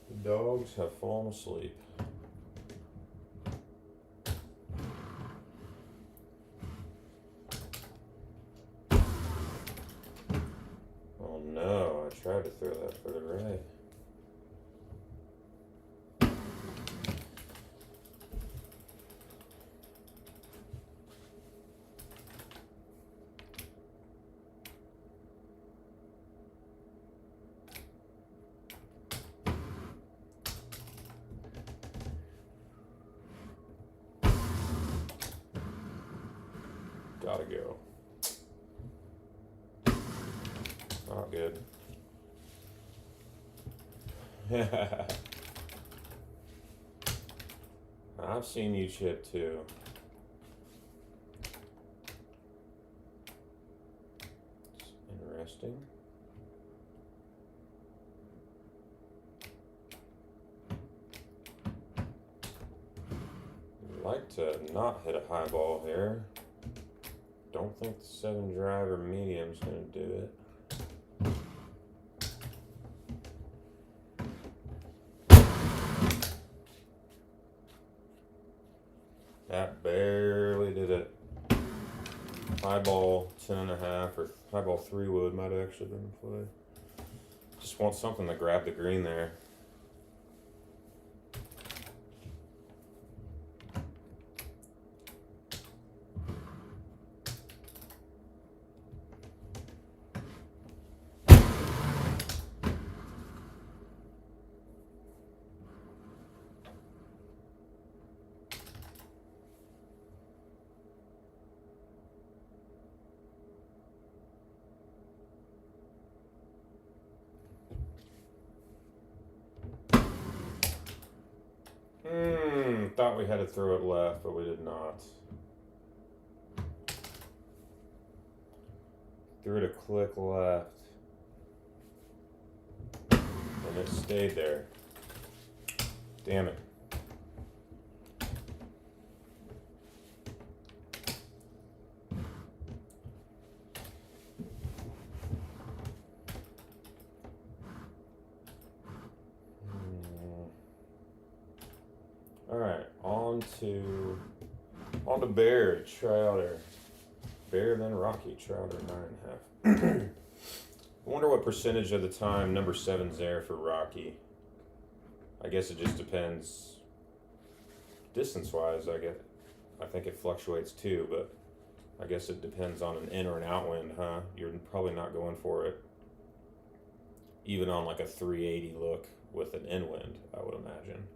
The dogs have fallen asleep. Oh no, I tried to throw that for the right. Gotta go. Not good. I've seen you chip too. It's interesting. I'd like to not hit a high ball here. Don't think the 7 driver medium's gonna do it. That barely did it. High ball 10.5 or high ball 3 wood might have actually been the play. Just want something to grab the green there. Thought we had to throw it left, but we did not. Threw it a click left. And it stayed there. Damn it. Alright, on to Bear to Trouter. Bear then Rocky, Trouter 9.5. I wonder what percentage of the time number 7's there for Rocky. I guess it just depends. Distance wise, I think it fluctuates too, but I guess it depends on an in or an outwind, huh? You're probably not going for it even on like a 380 look with an inwind, I would imagine.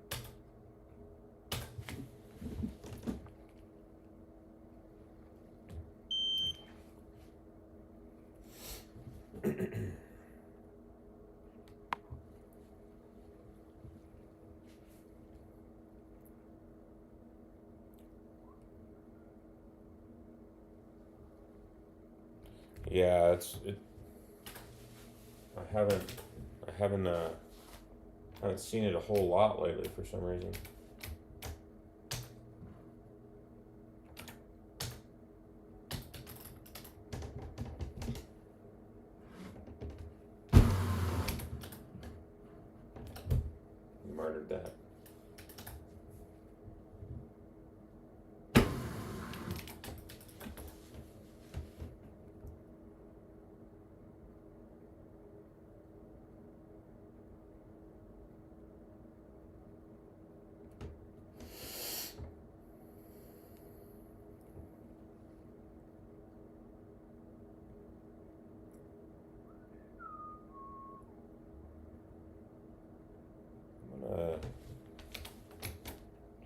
Yeah, I haven't seen it a whole lot lately for some reason. Murdered that.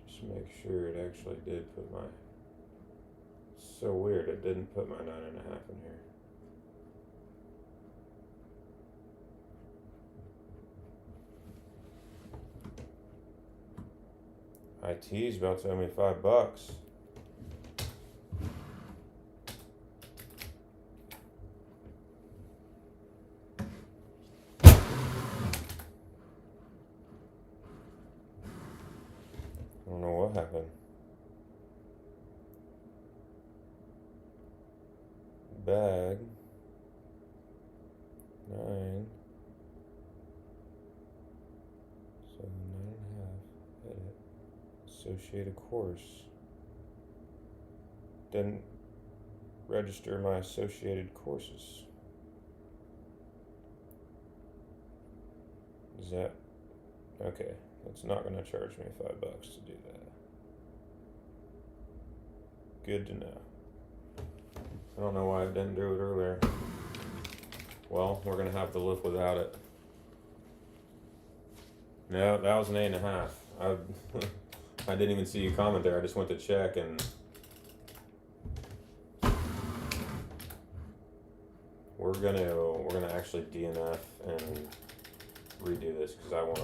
Just make sure it actually did put my. So weird, it didn't put my 9.5 in here. IT's about to owe me $5. I don't know what happened. Bag 9. So 9.5. Edit. Associated course. Didn't register my associated courses. Is that okay? It's not going to charge me $5 to do that. Good to know. I don't know why I didn't do it earlier. Well, we're going to have to live without it. No, that was an 8.5. I didn't even see you comment there. I just went to check and we're gonna actually DNF and redo this because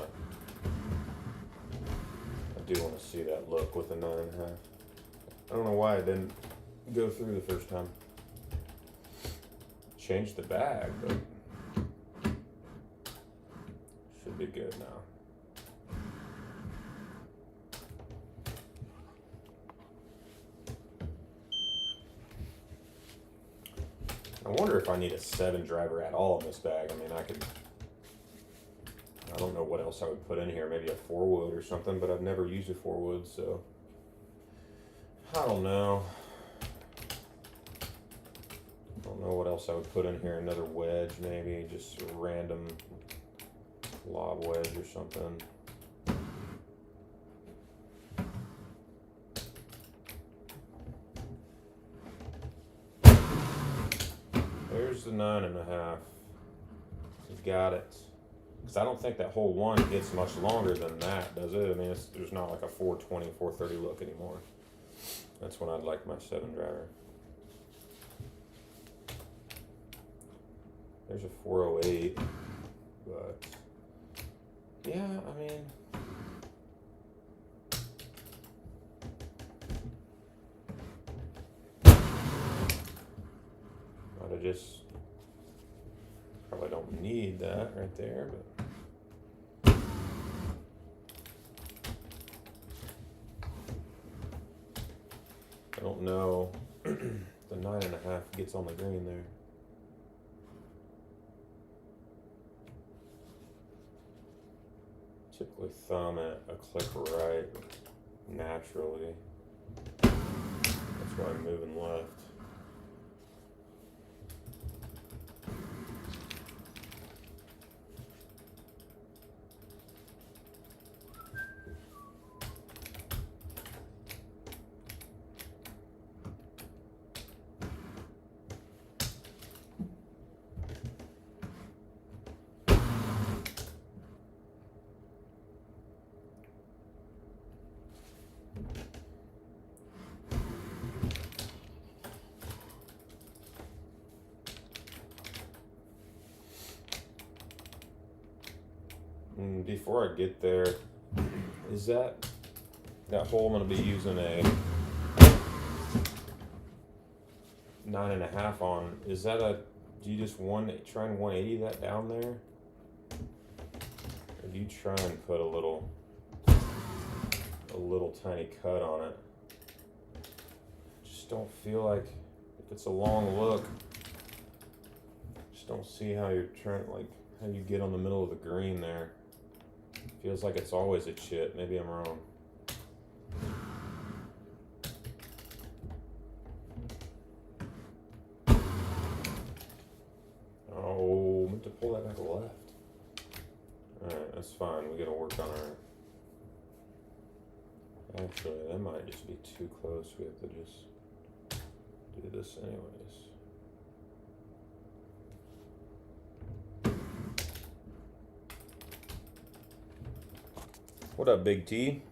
I do want to see that look with a 9.5. I don't know why I didn't go through the first time. Changed the bag, but should be good now. I wonder if I need a 7 driver at all in this bag. I mean, I don't know what else I would put in here. Maybe a 4-wood or something, but I've never used a 4-wood, so I don't know. I don't know what else I would put in here. Another wedge, maybe just a random lob wedge or something. There's the 9.5. We've got it. Because I don't think that hole 1 gets much longer than that, does it? I mean, there's not like a 420, 430 look anymore. That's when I'd like my 7 driver. There's a 408, but yeah, I mean, I just probably don't need that right there, but I don't know. The 9.5 gets on the green there. Typically thumb at a click right naturally. That's why I'm moving left. Before I get there, is that hole I'm going to be using a 9.5 on? Is that do you just try and 180 that down there? Or do you try and put a little tiny cut on it? Just don't feel like, if it's a long look, just don't see how you're trying, like how you get on the middle of the green there. Feels like it's always a chip. Maybe I'm wrong. Oh, I meant to pull that back left. Alright, that's fine. We gotta work on our... Actually, that might just be too close. We have to just do this anyways. What up, Big T?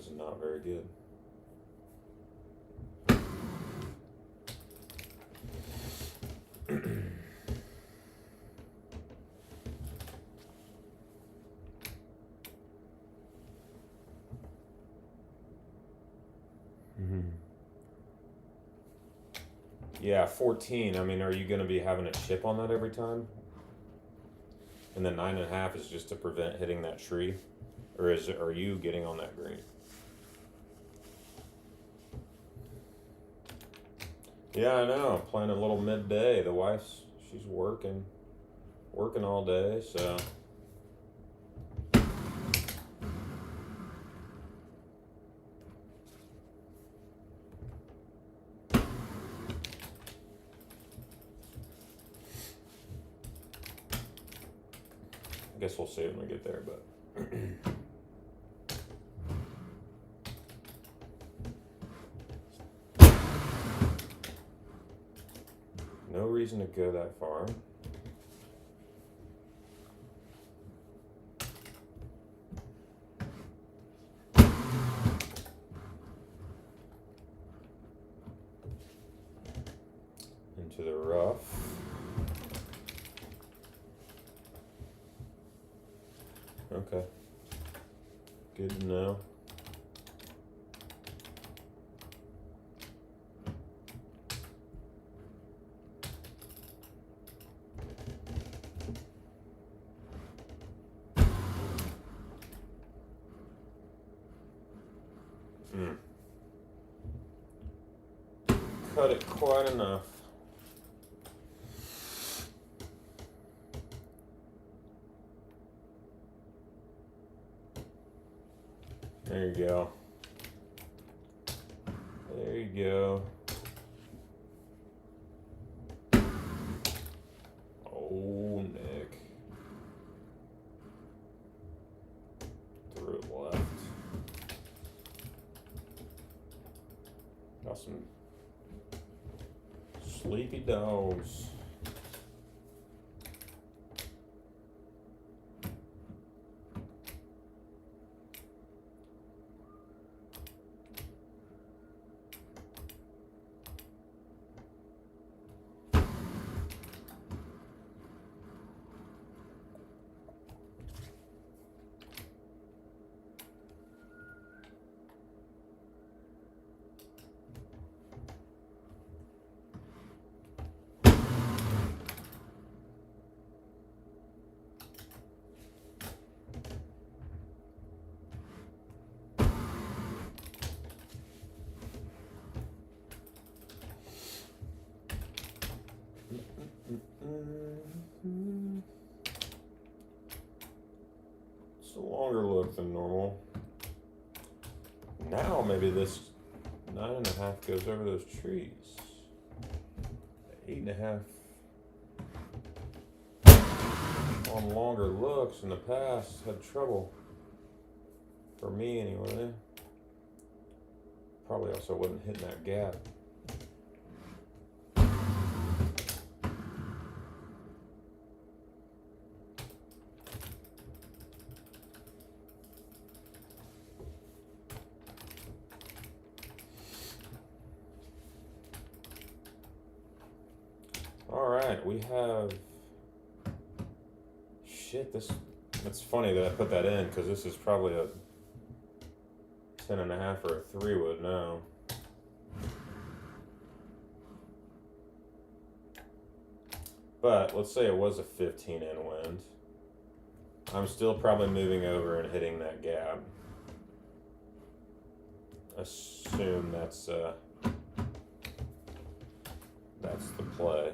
is not very good. Yeah, 14. I mean, are you going to be having a chip on that every time? And then 9.5 is just to prevent hitting that tree? Or are you getting on that green? Yeah, I know. Playing a little midday. The wife's, she's working all day, so. I guess we'll see when we get there, but. No reason to go that far. Into the rough. Okay. Good to know. Cut it quite enough. There you go. There you go. Oh, Nick. Through it left. Got some sleepy dogs. It's a longer look than normal. Now maybe this 9.5 goes over those trees. 8.5 on longer looks in the past had trouble. For me anyway. Probably also wasn't hitting that gap. Alright, we have... Shit, it's funny that I put that in, because this is probably a 10.5 or a 3 wood now. But let's say it was a 15 in wind. I'm still probably moving over and hitting that gap. Assume that's the play.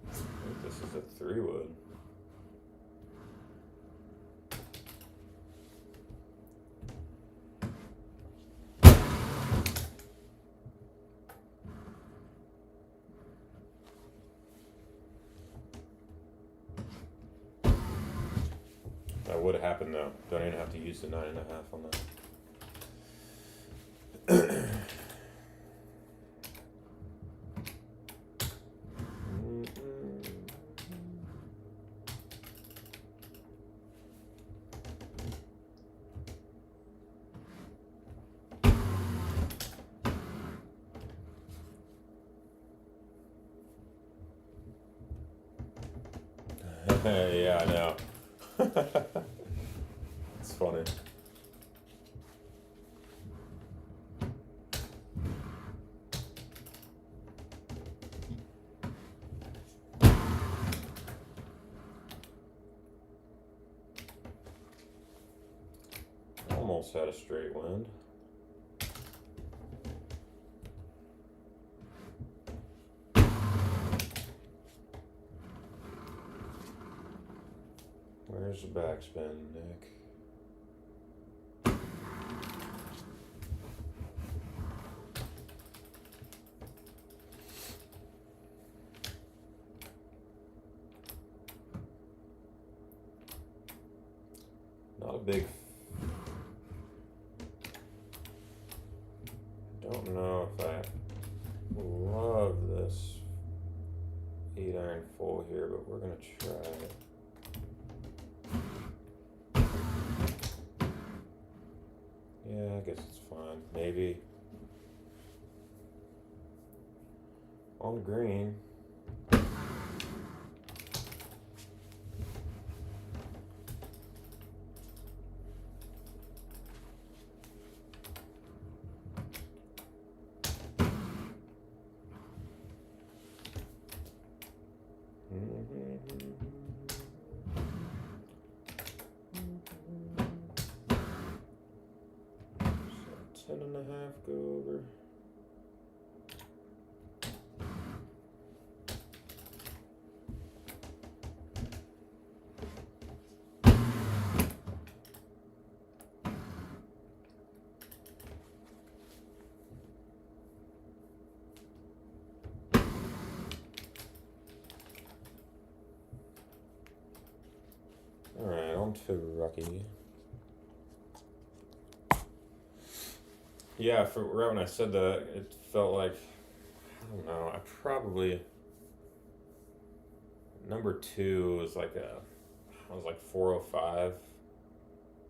I think this is a 3 wood. That would have happened though. Don't even have to use the 9.5 on that. Yeah, I know. It's funny. Almost had a straight wind. Where's the backspin, Nick? Not a big. Don't know if I love this 8-iron full here, but we're gonna try it. Yeah, I guess it's fine. Maybe on green. So 10.5 go over. Alright, on to Rocky. Yeah, right when I said that, it felt like, I don't know, I probably, number 2 was like I was like 405.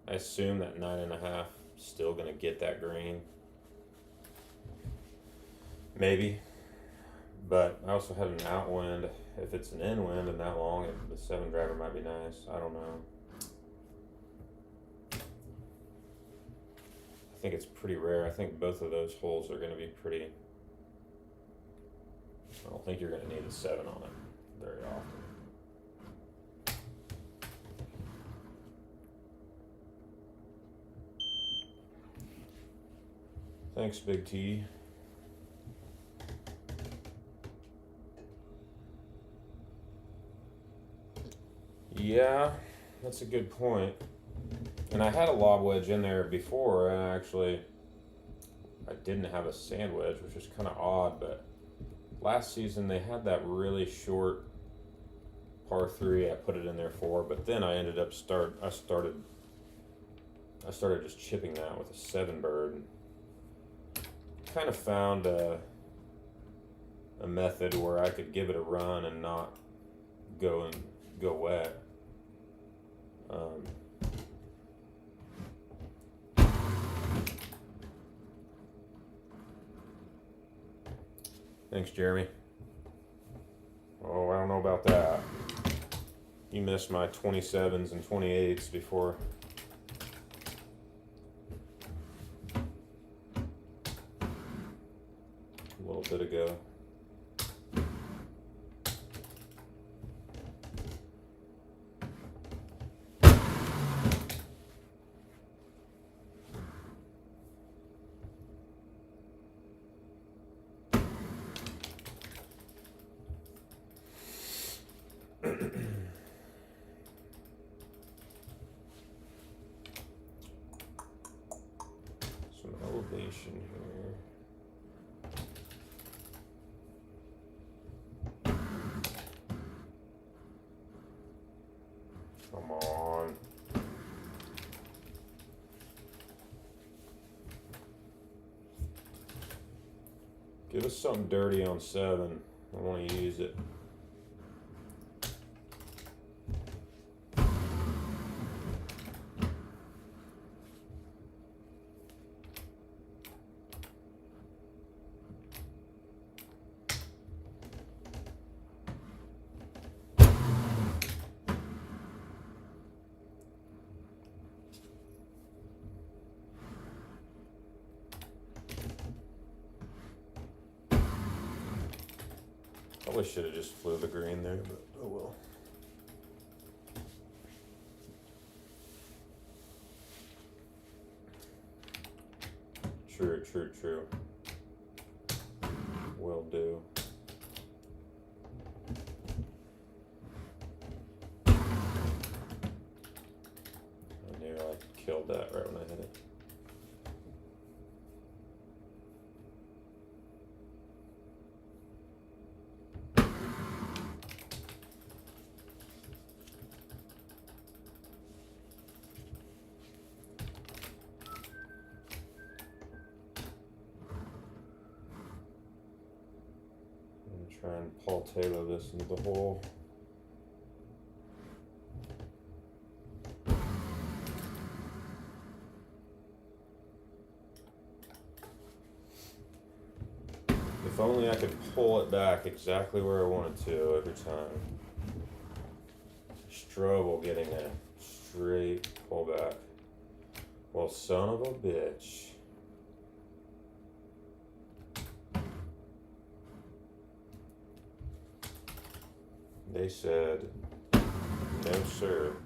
I assume that 9.5 still gonna get that green. Maybe. But I also had an outwind. If it's an inwind and that long, the 7 driver might be nice. I don't know. I think it's pretty rare. I think both of those holes are going to be pretty. I don't think you're going to need a 7 on it very often. Thanks, Big T. Yeah, that's a good point. And I had a lob wedge in there before, and I didn't have a sand wedge, which was kind of odd, but last season they had that really short par 3 I put it in there for, but then I ended up I started just chipping that with a 7 bird. Kind of found a method where I could give it a run and not go wet. Thanks, Jeremy. Oh, I don't know about that. You missed my 27s and 28s before. A little bit ago. Some elevation here. Come on. Give us something dirty on 7. I want to use it. Probably should have just flew the green there, but oh well. True, true, true. Will do. I knew I killed that right when I hit it. Try and Paul Taylor this into the hole. If only I could pull it back exactly where I wanted to every time. Struggle getting a straight pullback. Well, son of a bitch. They said, no sir.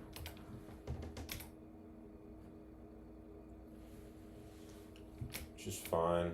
Which is fine.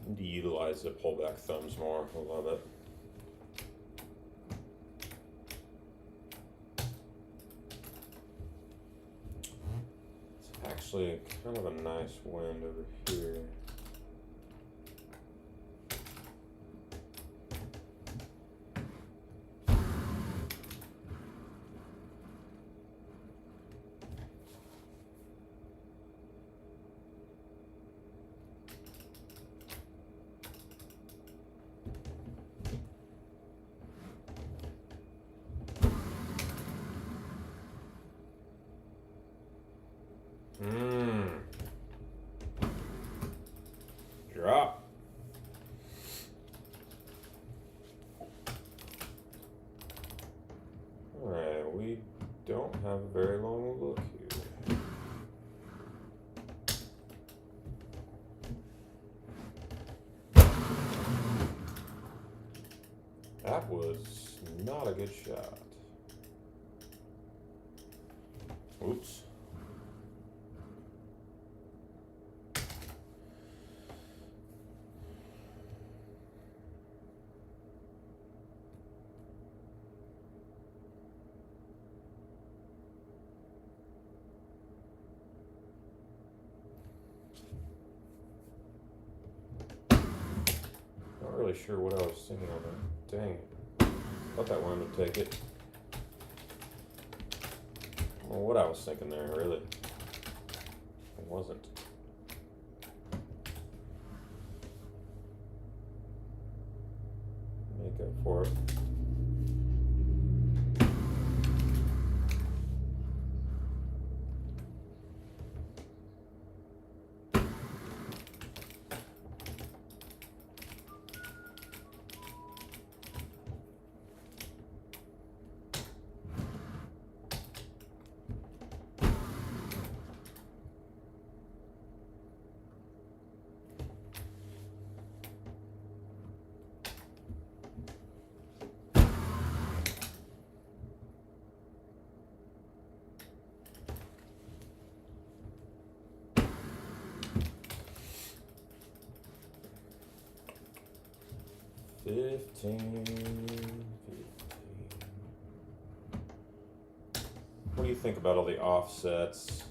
Need to utilize the pullback thumbs more. I love it. It's actually kind of a nice wind over here. Drop. Alright, we don't have a very long look here. That was not a good shot. Oops. Not really sure what I was thinking on that. Dang it. Thought that one would take it. I don't know what I was thinking there, really. It wasn't. Make up for it. 15. What do you think about all the offsets?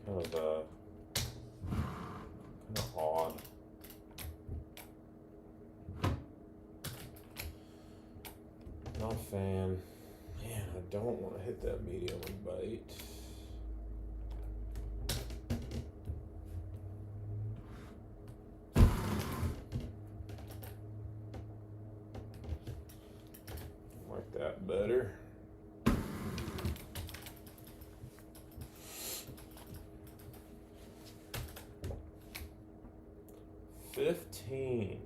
Kind of odd. Not a fan. Man, I don't want to hit that medium and bite. Like that better. $15.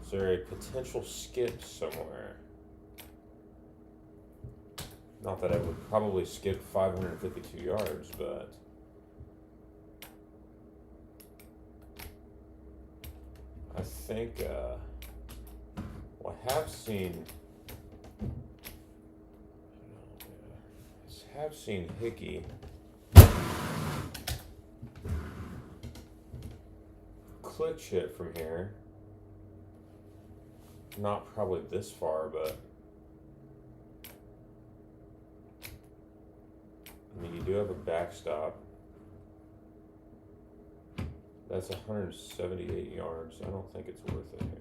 Is there a potential skip somewhere? Not that I would probably skip 552 yards, but I think well, I have seen Hickey click hit from here. Not probably this far, but I mean, you do have a backstop. That's 178 yards. I don't think it's worth it here.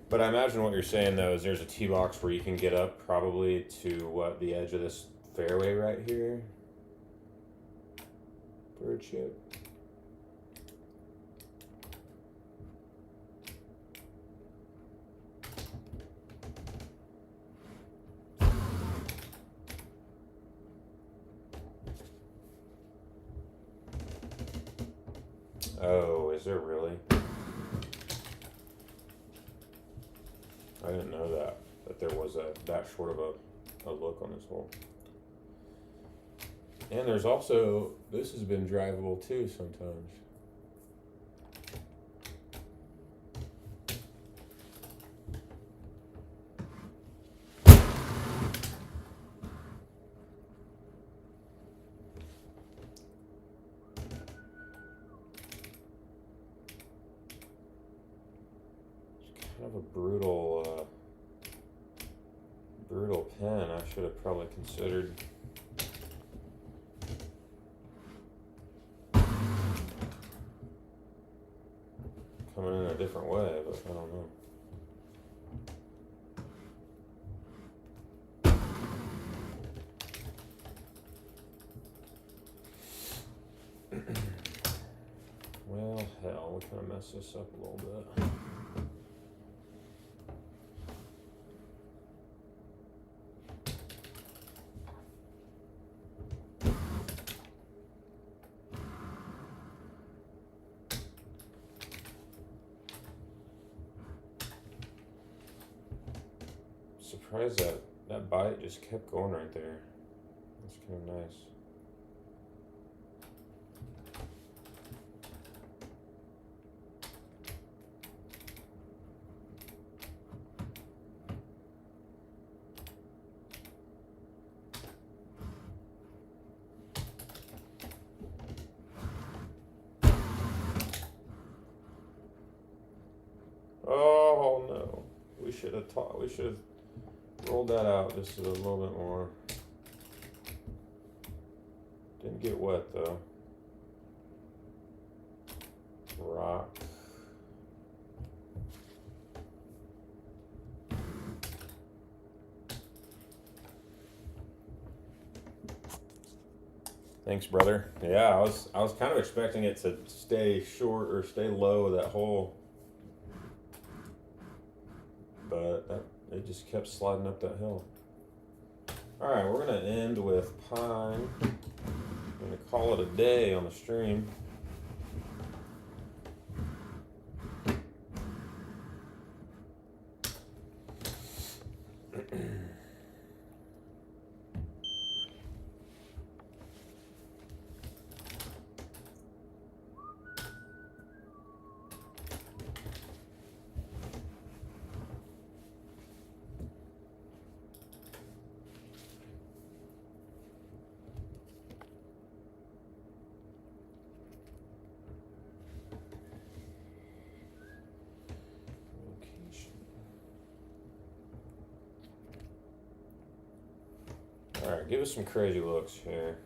But I imagine what you're saying, though, is there's a tee box where you can get up probably to, what, the edge of this fairway right here? Bird chip. Oh, is there really? I didn't know that there was that short of a look on this hole. And there's also, this has been drivable too sometimes. Kind of a brutal pin. I should have probably considered coming in a different way, but I don't know. Well, hell, we kind of messed this up a little bit. Surprised that bite just kept going right there. That's kind of nice. Oh no. We should have rolled that out just a little bit more. Didn't get wet though. Rock. Thanks, brother. Yeah, I was kind of expecting it to stay short or stay low that hole, but it just kept sliding up that hill. All right, we're gonna end with Pine. I'm gonna call it a day on the stream. Alright, give us some crazy looks here.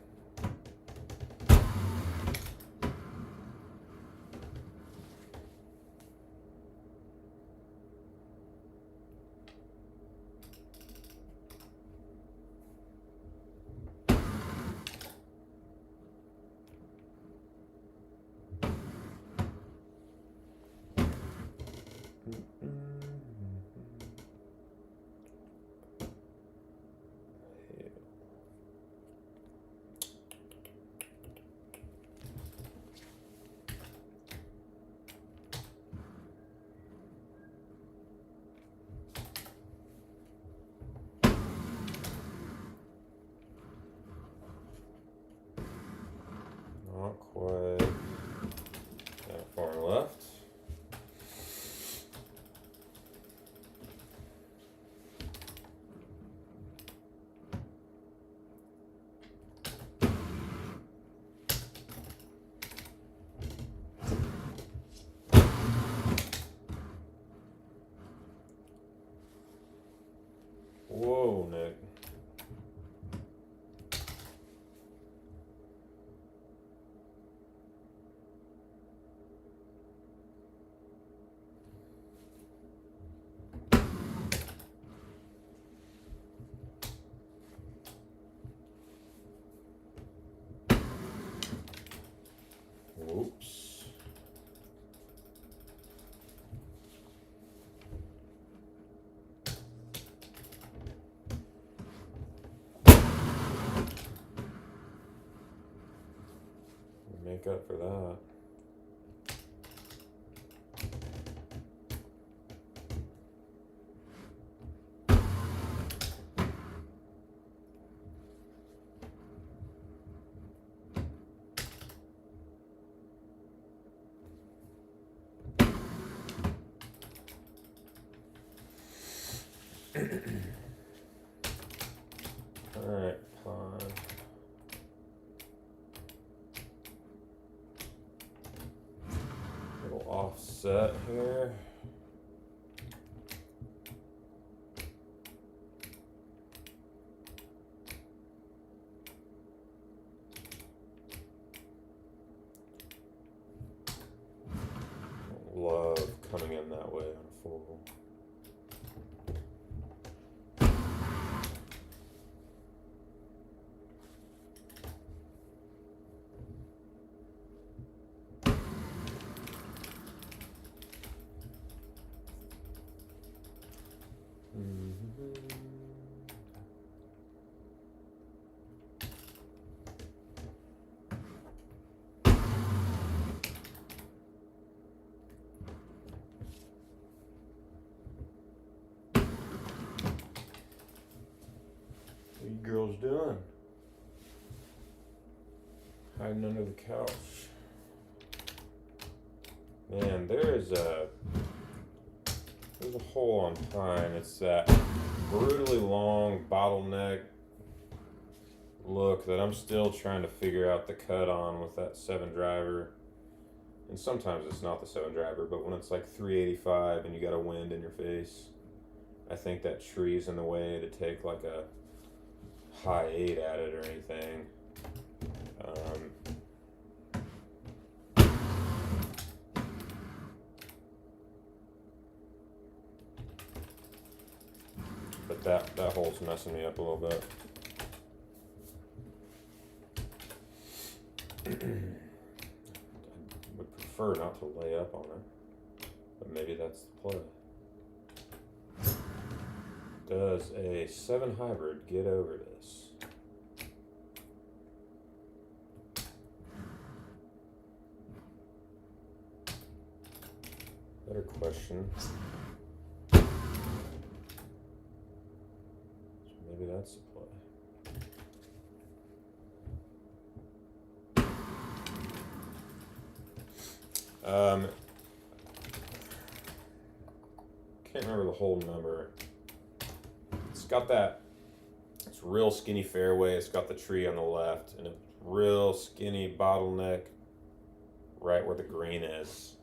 Not quite that far left. Whoa, Nick. Whoops. Make up for that. Alright, pond. Little offset here. Love coming in that way on a full. What you girls doing? Hiding under the couch. Man, there's a hole on pine. It's that brutally long bottleneck look that I'm still trying to figure out the cut on with that 7 driver. And sometimes it's not the 7 driver, but when it's like 385 and you got a wind in your face, I think that tree's in the way to take like a high 8 at it or anything. But that hole's messing me up a little bit. I would prefer not to lay up on it, but maybe that's the play. Does a 7 hybrid get over this? Better question. Maybe that's the play. Can't remember the whole number. It's got that, it's real skinny fairway. It's got the tree on the left and a real skinny bottleneck right where the green is.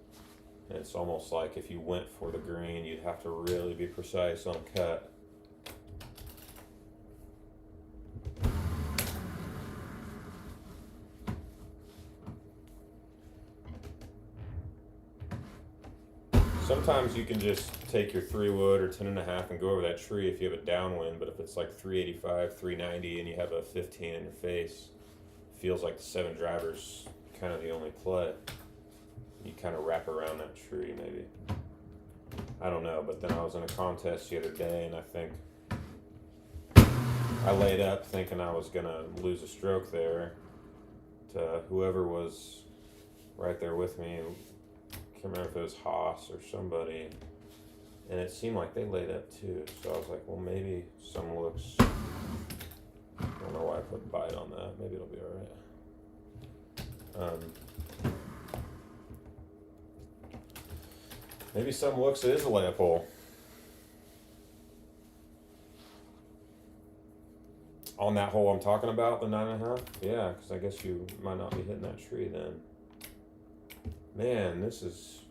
And it's almost like if you went for the green, you'd have to really be precise on cut. Sometimes you can just take your 3 wood or 10.5 and go over that tree if you have a downwind, but if it's like 385, 390 and you have a 15 in your face, it feels like the 7 driver's kind of the only play. You kind of wrap around that tree maybe. I don't know, but then I was in a contest the other day and I think I laid up thinking I was gonna lose a stroke there to whoever was right there with me. I can't remember if it was Haas or somebody, and it seemed like they laid up too. So I was like, well, maybe some looks. I don't know why I put bite on that. Maybe it'll be all right. Maybe some looks it is a layup hole. On that hole I'm talking about, the 9.5? Yeah, because I guess you might not be hitting that tree then. Man, this is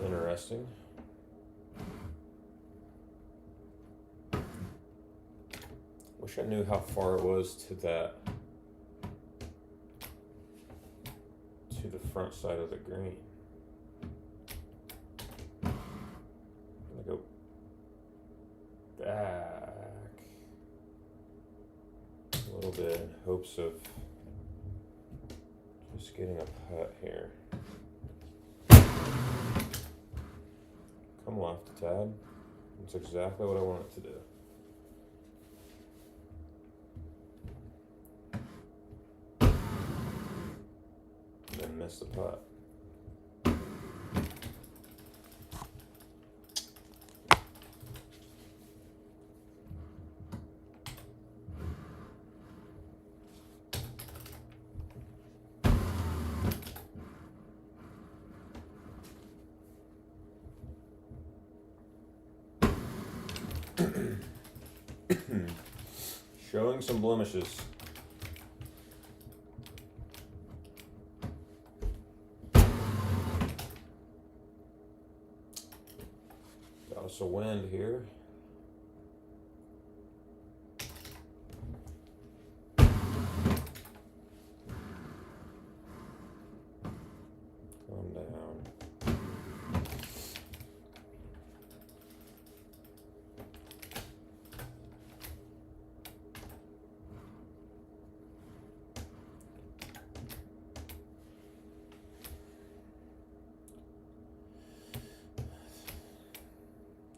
interesting. Wish I knew how far it was to the front side of the green. I'm gonna go back a little bit in hopes of just getting a putt here. Come left a tad. That's exactly what I want it to do. And then miss the putt. Showing some blemishes. Got us a wind here. Calm down.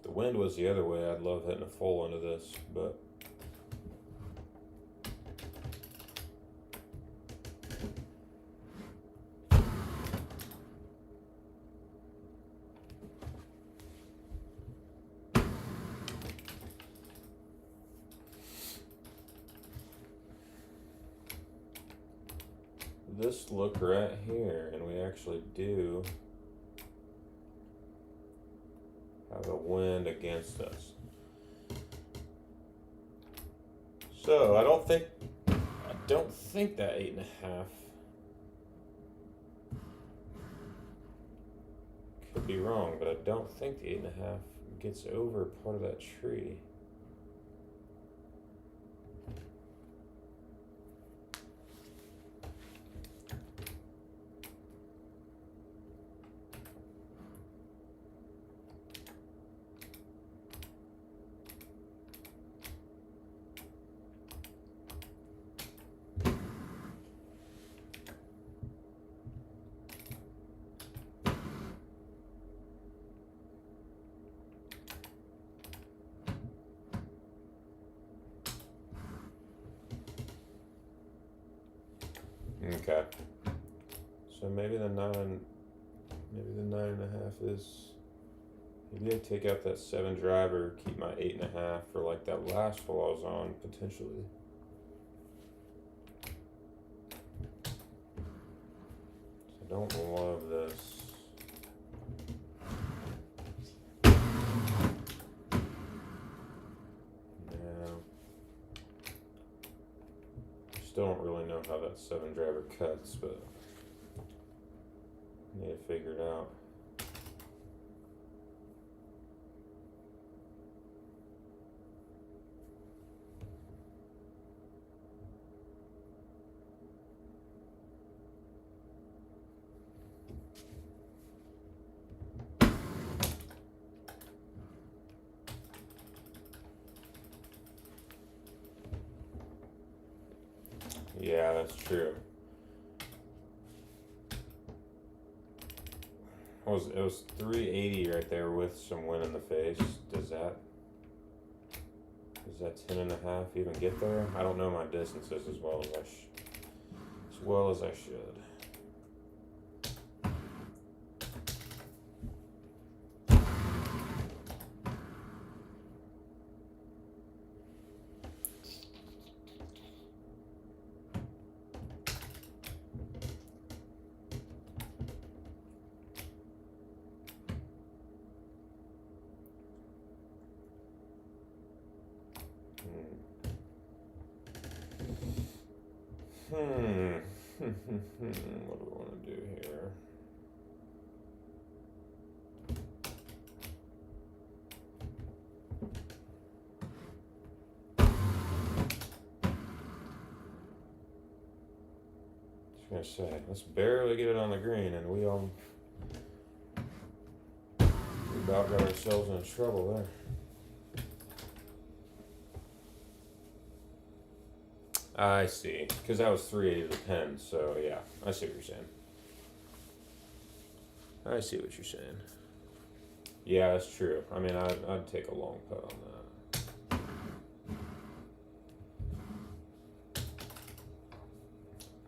The wind was the other way. I'd love hitting a full into this, but this look right here, and we actually do have a wind against us. So I don't think that 8.5 could be wrong, but I don't think the 8.5 gets over part of that tree. Okay. So maybe the 9.5 is, maybe I take out that 7 driver, keep my 8.5 for like that last hole I was on, potentially. So I don't love this. Still don't really know how that 7 driver cuts, but I need to figure it out. Yeah, that's true. It was 380 right there with some wind in the face. Does that 10.5 even get there? I don't know my distances as well as I should. What do we want to do here? Just gonna say, let's barely get it on the green, and we about got ourselves in trouble there. I see, because that was 380 to 10, so yeah, I see what you're saying. I see what you're saying. Yeah, that's true. I mean, I'd take a long putt on that.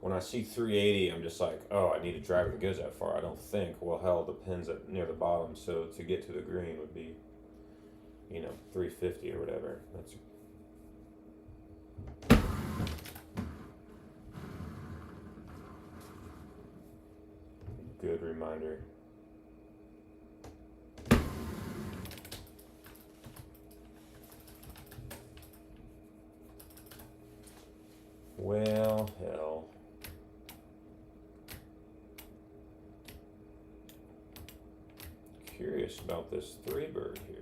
When I see 380, I'm just like, oh, I need a driver that goes that far. I don't think, well, hell, the pin's near the bottom, so to get to the green would be, 350 or whatever. That's good reminder. Well, hell. Curious about this 3-bird here.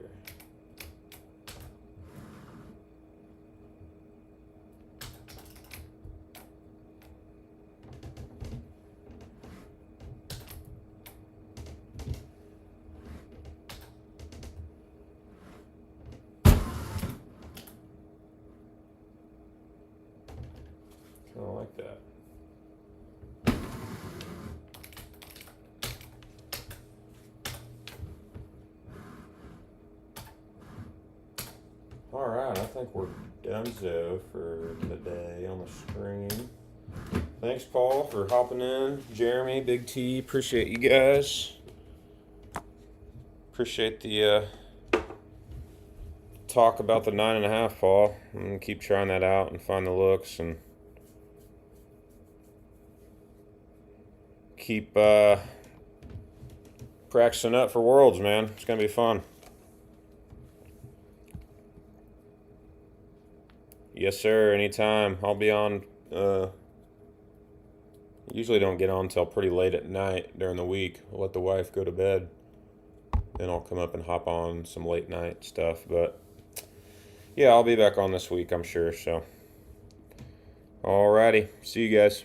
Kind of like that. Alright, I think we're donezo for today on the screen. Thanks, Paul, for hopping in. Jeremy, Big T, appreciate you guys. Appreciate the talk about the 9.5, Paul. I'm going to keep trying that out and find the looks and keep practicing up for Worlds, man. It's going to be fun. Yes, sir. Anytime. I'll be on. Usually don't get on till pretty late at night during the week. I'll let the wife go to bed. Then I'll come up and hop on some late night stuff. But yeah, I'll be back on this week, I'm sure. So, alrighty. See you guys.